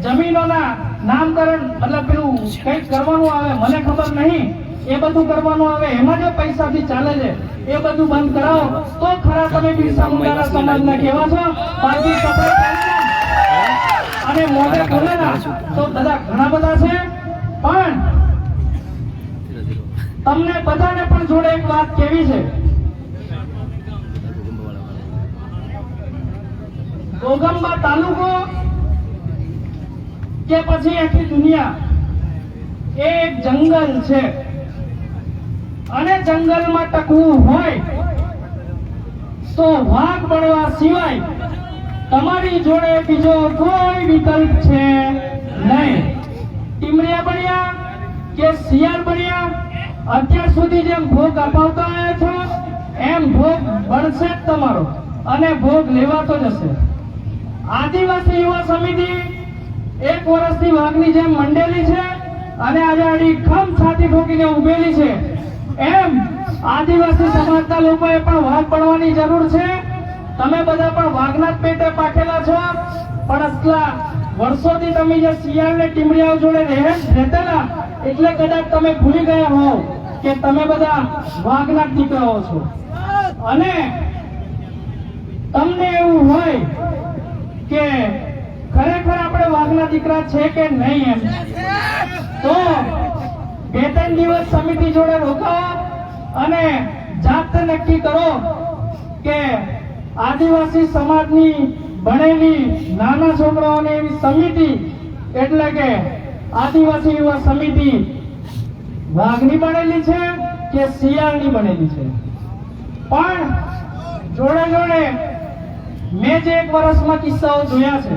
જમીનોના નામકરણ મતલબ પેલું કંઈક કરવાનું આવે, મને ખબર નહીં, એ બધું કરવાનું આવે, એમાં જે પૈસાથી ચાલે છે એ બધું બંધ કરાવો તો ખરા તમે બિરસા મુંડાના સમાજના કહેવા છો. બાકી કપડે અને મોઢે બોલેલા તો બધા ઘણા બધા છે. પણ તમને બધાને પણ જોડે એક વાત કેવી છે. ગોગંબા તાલુકો કે પછી આખી દુનિયા એ એક જંગલ છે અને જંગલમાં ટકવું હોય તો વાઘ બળવા સિવાય તમારી જોડે બીજો કોઈ વિકલ્પ છે નહીં. ટીમરિયા બન્યા કે શિયાળ બન્યા, અત્યાર સુધી જેમ ભોગ અપાવતા આવ્યા છો એમ ભોગ બનશે જ તમારો અને ભોગ લેવાતો જશે. આદિવાસી યુવા સમિતિ એક વર્ષથી વાઘની જેમ મંડેલી છે અને આજે આડી ખમ છાતી ઠોકીને ઉભેલી છે. એમ આદિવાસી સમાજના લોકોએ પણ વાઘ બનવાની જરૂર છે. તમે બધા પણ વાઘના જ પેટે પાકેલા છો, પણ આટલા વર્ષોથી તમે જે શિયાળ ને ટીમરિયાઓ જોડે રહેતા એટલે કદાચ તમે ભૂલી ગયા હોવ કે તમે બધા વાઘના જ દીકરાઓ છો. અને તમને એવું હોય કે ખરેખર આપણે વાઘના દીકરા છે કે નહીં એમ, તો 2-3 દિવસ સમિતિ જોડે રોકાવો અને જાતે નક્કી કરો કે આદિવાસી સમાજની ભણેલી નાના છોકરાઓની એવી સમિતિ એટલે કે આદિવાસી યુવા સમિતિ વાઘની બનેલી છે કે શિયાળની બનેલી છે. પણ જોડે જોડે મેં જે 1 વર્ષમાં કિસ્સાઓ જોયા છે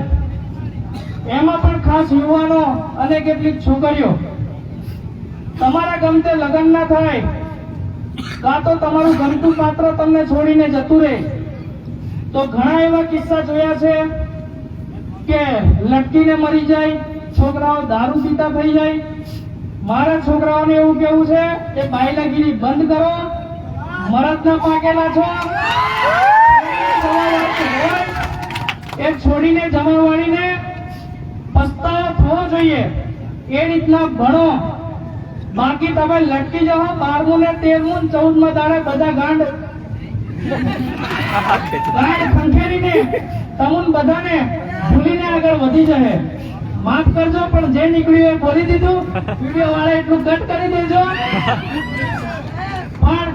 એમાં પણ ખાસ યુવાનો અને કેટલીક છોકરીઓ તમારા ગમતે લગ્ન ના થાય કાં તો તમારું ગમતું પાત્ર તમને છોડીને જતું રહે, તો ઘણા એવા કિસ્સા જોયા છે કે લટકીને મરી જાય, છોકરાઓ દારૂ પીતા થઈ જાય. મારા છોકરાઓને એવું કેવું છે કે બાયલાગીરી બંધ કરો, મરદના પાકેલા છો, એ છોડીને જમાવાળીને પસ્તાવો થવો જોઈએ એ રીતના ભણો. બાકી તમે લટકી જાઓ 12મું ને 13મું 14માં દાડે બધા ગાંડ ખંખેરીને તમુન બધાને ભૂલીને આગળ વધી જશે. માફ કરજો પણ જે નીકળ્યું એ બોલી દીધું. વિડીયો વાળા એટલું કટ કરી દેજો. પણ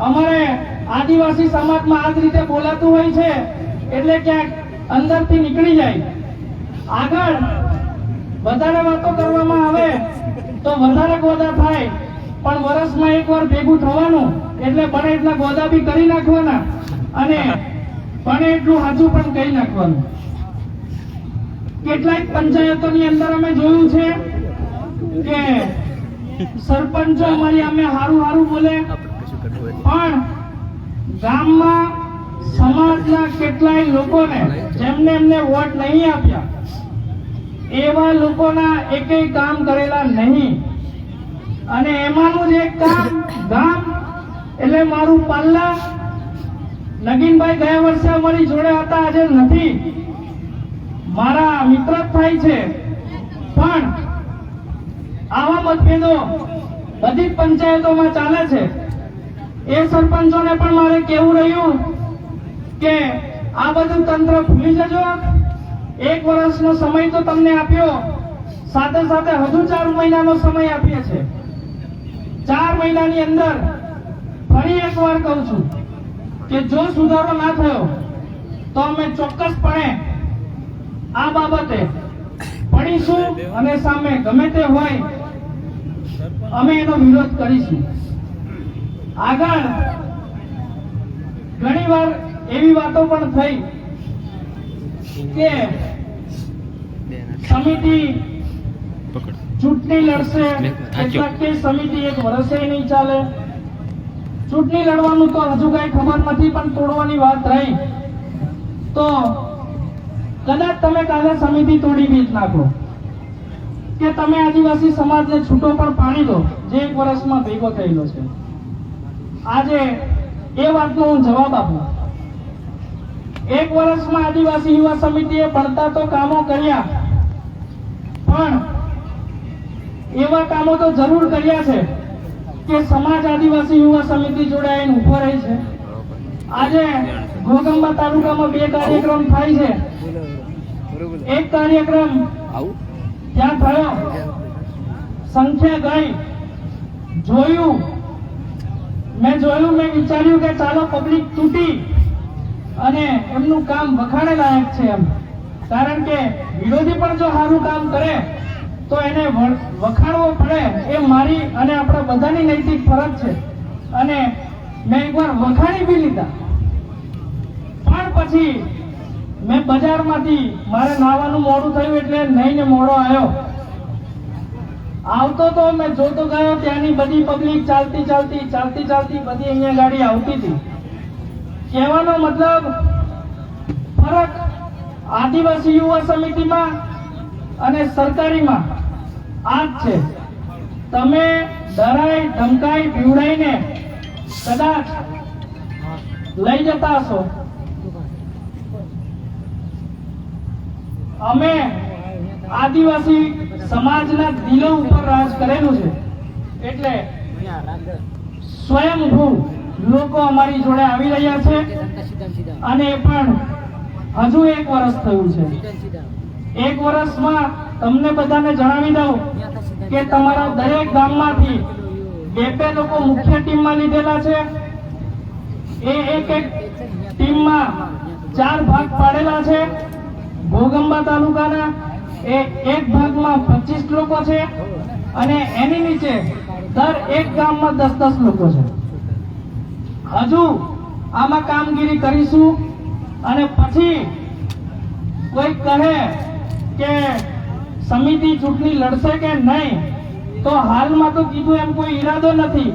અમારે આદિવાસી સમાજમાં આ જ રીતે બોલાતું હોય છે એટલે ક્યાંક અંદરથી નીકળી જાય. આગળ વધારે વાતો કરવામાં આવે તો વધારે ગોદા થાય, પણ વર્ષમાં એકવાર ભેગું થવાનું એટલે બને એટલા ગોદા બી કરી નાખવાના અને બને એટલું સાચું પણ કહી નાખવાનું. કેટલાક પંચાયતોની અંદર અમે જોયું છે કે સરપંચો અમારી અમે હારું બોલે, પણ ગામમાં સમાજના કેટલાય લોકોને જેમને એમને વોટ નહીં આપ્યા એવા લોકોના એકેય કામ કરેલા નહીં. અને એમાંનું જ એક ગામ એટલે મારું પાલ્લા. નગીનભાઈ ગયા વર્ષે અમારી જોડે હતા, આજે નથી, મારા મિત્ર જ થાય છે. પણ આવા મતભેદો બધી પંચાયતોમાં ચાલે છે. એ સરપંચોને પણ મારે કહેવું રહ્યું કે આ બધું તંત્ર ભૂલી જજો. 1 વર્ષનો સમય તો તમને આપ્યો, સાથે સાથે હજુ 4 મહિનાનો સમય આપીએ છે. 4 મહિનાની અંદર ફરી એકવાર કહું છું કે જો સુધારો ના થયો તો અમે ચોક્કસપણે આ બાબતે પડીશું અને સામે ગમે તે હોય અમે એનો વિરોધ કરીશું. આગળ ઘણીવાર એવી વાતો પણ થઈ કે સમિતિ ચૂંટણી લડશે, કેટલાક કે સમિતિ એક વર્ષે નહીં ચાલે. ચૂંટણી લડવાનું તો હજુ કઈ ખબર નથી, પણ તોડવાની વાત રહી તો કદાચ તમે કાલે સમિતિ તોડી બી નાખો કે તમે આદિવાસી સમાજને છૂટો પણ પાડી દો, જે એક વર્ષમાં ભેગો થયેલો છે. આજે એ વાતનો હું જવાબ આપું. એક વર્ષમાં આદિવાસી યુવા સમિતિએ ભણતા તો કામો કર્યા, પણ એવા કામો તો જરૂર કર્યા છે કે સમાજ આદિવાસી યુવા સમિતિ જોડાઈને ઉભો રહી છે. આજે ઘોગંબા તાલુકામાં 2 કાર્યક્રમ થાય છે. એક કાર્યક્રમ ત્યાં થયો, સંખ્યા ગઈ, મેં વિચાર્યું કે ચાલો પબ્લિક તૂટી અને એમનું કામ વખાણે લાયક છે એમ, કારણ કે વિરોધી પણ જો સારું કામ કરે તો એને વખાણવો પડે, એ મારી અને આપણા બધાની નૈતિક ફરજ છે. અને મેં એકવાર વખાણી બી લીધા, પણ પછી મેં બજારમાંથી મારે નાવાનું મોડું થયું એટલે નહીને મોડો આવ્યો. આવતો તો મેં જોતો ગયો, ત્યાંની બધી પબ્લિક ચાલતી બધી અહીંયા ગાડી આવતી હતી. કહેવાનો મતલબ ફરક આદિવાસી યુવા સમિતિમાં અને સરકારીમાં આ જ છે. તમે ડરાઈ ધમકાઈ પીવડાઈને કદાચ લઈ જતા હશો, અમે આદિવાસી સમાજના દિલો ઉપર રાજ કરેલું છે, એટલે સ્વયંભૂ લોકો અમારી જોડે આવી રહ્યા છે. અને એ પણ હજુ 1 વર્ષ થયું છે. 1 વર્ષમાં તમને બધાને જણાવી દઉં કે તમારા દરેક ગામમાંથી 2 લોકો મુખ્ય ટીમમાં લીધેલા છે. એ એક ટીમમાં 4 ભાગ પાડેલા છે. ઘોગંબા તાલુકાના એક ભાગમાં 25 લોકો છે અને એની નીચે દર એક ગામમાં 10-10 લોકો છે. હજુ આમાં કામગીરી કરીશું અને પછી કોઈ કહે કે સમિતિ ચૂંટણી લડશે કે નહીં, તો હાલમાં તો કીધું એમ કોઈ ઈરાદો નથી,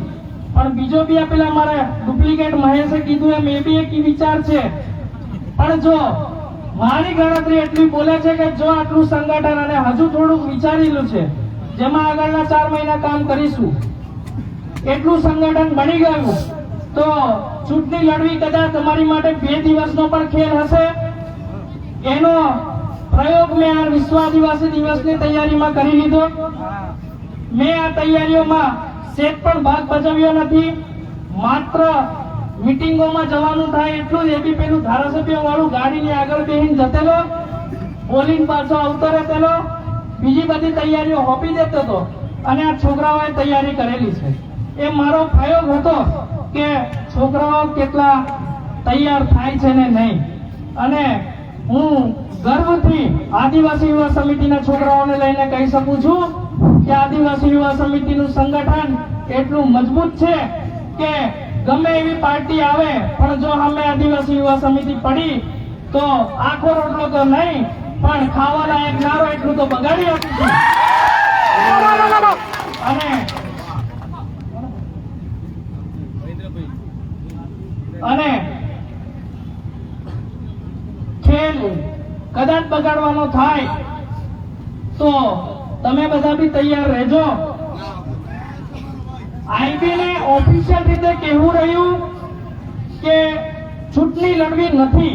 પણ બીજો બી પેલા મારે ડુપ્લિકેટ મહેશે કીધું એમ એ બી એક વિચાર છે. પણ જો મારી ગણતરી એટલી બોલે છે કે જો આટલું સંગઠન અને હજુ થોડુંક વિચારેલું છે, જેમાં આગળના 4 મહિના કામ કરીશું, એટલું સંગઠન બની ગયું તો ચૂંટણી લડવી કદાચ તમારી માટે 2 દિવસનો પણ ખેલ હશે. એનો પ્રયોગ મેં આ વિશ્વ આદિવાસી દિવસની તૈયારીમાં કરી લીધો. મેં આ તૈયારીઓમાં સેટ પણ ભાગ ભજવ્યો નથી. માત્ર મીટિંગોમાં જવાનું થાય એટલું જ, એ બી પેલું ધારાસભ્ય વાળું ગાડીની આગળ બેહીને જતેલો, બોલીને પાછો આવતો રહેતેલો, બીજી બધી તૈયારીઓ હોપી દેતો હતો. અને આ છોકરાઓએ તૈયારી કરેલી છે. એ મારો પ્રયોગ હતો કે છોકરાઓ કેટલા તૈયાર થાય છે ને નહીં. અને હું ગર્વથી આદિવાસી યુવા સમિતિના છોકરાઓને લઈને કહી શકું છું કે આદિવાસી યુવા સમિતિનું સંગઠન એટલું મજબૂત છે કે ગમે એવી પાર્ટી આવે પણ જો અમે આદિવાસી યુવા સમિતિ પડી તો આખો રોટલો તો નહીં પણ ખાવા લાયક નારો એટલું તો બગાડી આપીશું. અને ખેલ કદાચ બગાડવાનો થાય તો તમે બધા બી તૈયાર રહેજો. આઈબી ને ઓફિશિયલ રીતે કહેવું રહ્યું કે ચૂંટણી લડવી નથી,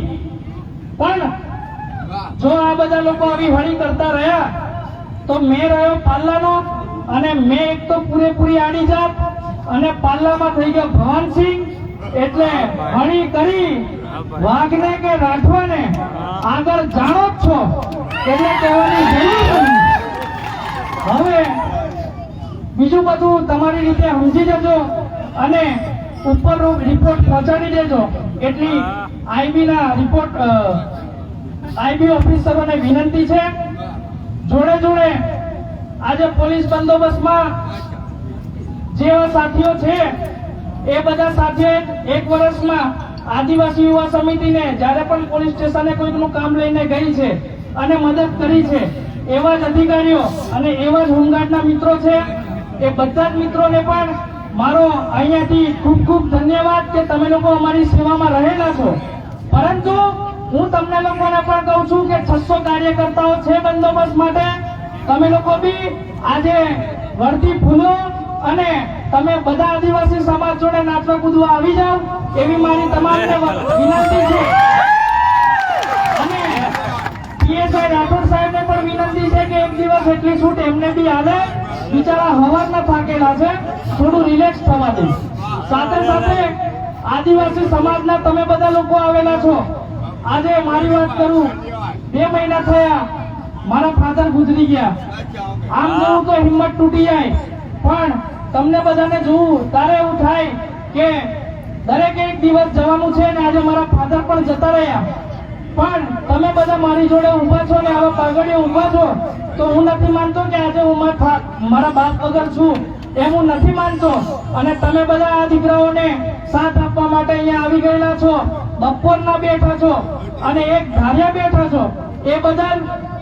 પણ જો આ બધા લોકો આવી હળી કરતા રહ્યા તો મેં રહ્યો પાલ્લાનો અને મેં એક તો પૂરેપૂરી આડી જાત અને પાલ્લામાં થઈ ગયો ભવાનસિંહ. એટલે હળી કરી વાઘને કે રાઠવાને આગળ જાણો જ છો એટલે કહેવાની જરૂર નથી. હવે બીજું બધું તમારી રીતે સમજી જજો અને ઉપર રિપોર્ટ પહોંચાડી દેજો. એટલી આઈબી ઓફિસરોને વિનંતી છે. જોડે જોડે આજે પોલીસ બંદોબસ્તમાં જેવા સાથીઓ છે એ બધા સાથે 1 વર્ષમાં આદિવાસી યુવા સમિતિને જ્યારે પણ પોલીસ સ્ટેશને કોઈકનું કામ લઈને ગઈ છે અને મદદ કરી છે, એવા જ અધિકારીઓ અને એવા જ હોમગાર્ડના મિત્રો છે. એ બધા જ મિત્રોને પણ મારો અહીંયાથી ખૂબ ખૂબ ધન્યવાદ કે તમે લોકો અમારી સેવામાં રહેલા છો. પરંતુ હું તમને લોકોને પણ કહું છું કે 600 કાર્યકર્તાઓ છે બંદોબસ્ત માટે. તમે લોકો બી આજે વળતી ફૂલો અને તમે બધા આદિવાસી સમાજ જોડે નાચવા કૂદવા આવી જાઓ એવી મારી તમામને વિનંતી છે. અને પીએસઆઈ રાઠોડ સાહેબને પણ વિનંતી છે કે એક દિવસ એટલી છૂટ એમને બી આવે. બિચારા હવારના થાકેલા છે, થોડું રિલેક્સ થવા દે. સાથે સાથે આદિવાસી સમાજના તમે બધા લોકો આવેલા છો. આજે મારી વાત કરું, 2 મહિના થયા મારા ફાધર ગુજરી ગયા. આમ જોઉં તો હિંમત તૂટી જાય, પણ તમને બધાને જોવું ત્યારે એવું થાય કે દરેક એક દિવસ જવાનું છે ને આજે મારા ફાધર પણ જતા રહ્યા. પણ તમે બધા મારી જોડે ઊભા છો ને આવા પાઘડીએ ઊભા છો તો હું નથી માનતો કે આજે હું મારા બાપ વગર છું, એમ હું નથી માનતો. અને તમે બધા આ દીકરાઓને સાથ આપવા માટે અહીંયા આવી ગયેલા છો, બપોરના બેઠા છો અને એક ધાર્યા બેઠા છો. એ બદલ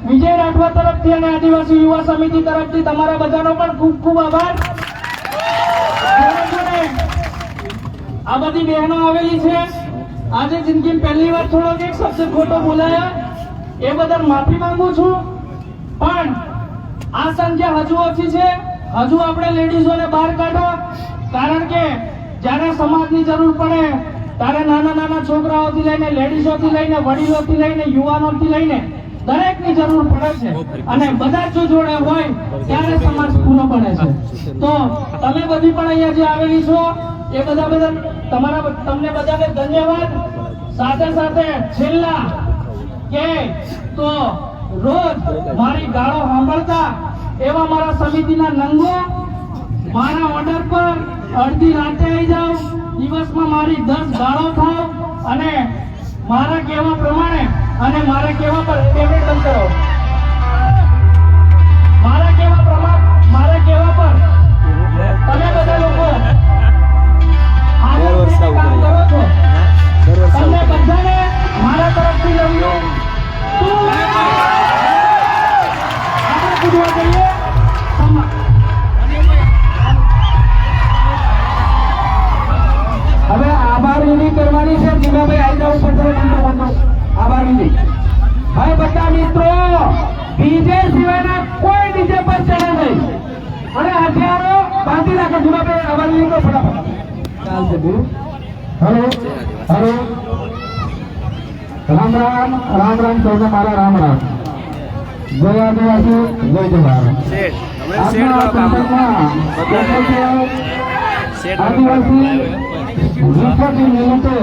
વિજય રાઠવા તરફથી અને આદિવાસી યુવા સમિતિ તરફથી તમારા બધાનો પણ ખૂબ ખૂબ આભાર. આ બધી બહેનો આવેલી છે. આજે જિંદગી પહેલી વાર થોડોક એક શબ્દ ખોટો બોલાયા, એ બદલ માફી માંગુ છું. પણ આ સંખ્યા હજુ ઓછી છે. હજુ આપણે લેડીઝોને બહાર કાઢો, કારણ કે જ્યારે સમાજની જરૂર પડે ત્યારે નાના નાના છોકરાઓથી લઈને લેડીઝોથી લઈને વડીલોથી લઈને યુવાનોથી લઈને દરેકની જરૂર પડે છે. અને બધા જ જોડે હોય ત્યારે સમાજ પૂરો પડે છે. તો તમે બધી પણ અહીંયા જે આવેલી છો એ બધા તમને બધાને ધન્યવાદ. સાથે સાથે છેલ્લા કે તો રોજ મારી ગાળો સાંભળતા એવા મારા સમિતિના નંગો મારા ઓર્ડર પર અડધી રાતે આવી જાવ, દિવસમાં મારી 10 ગાળો થાવ અને મારા કહેવા પ્રમાણે અને મારા કહેવા પર પેમેન્ટ બંધ કરો. મારા કહેવા પર તમે બધા લોકો કામ કરો છો. તમને બધાને મારા તરફથી લવ યુ. આપણે પૂછવા જઈએ હવે આભાર વિધિ કરવાની છે. જીવાભાઈ આવી જાવ પડશે. આભાર વિધિ. હવે બધા મિત્રો ડીજે સિવાયના કોઈ ડીજે પર ચડે નહીં અને હથિયારો બાંધી રાખો. જીવાભાઈ આભાર વિધિ કરો ફટાફટ. ચાલશે ગુરુ. Hello hello. રામ રામ રામ રામ સૌને મારા રામ રામ. જય આદિવાસી જય જવાહર. આદિવાસી 20 મિનિટે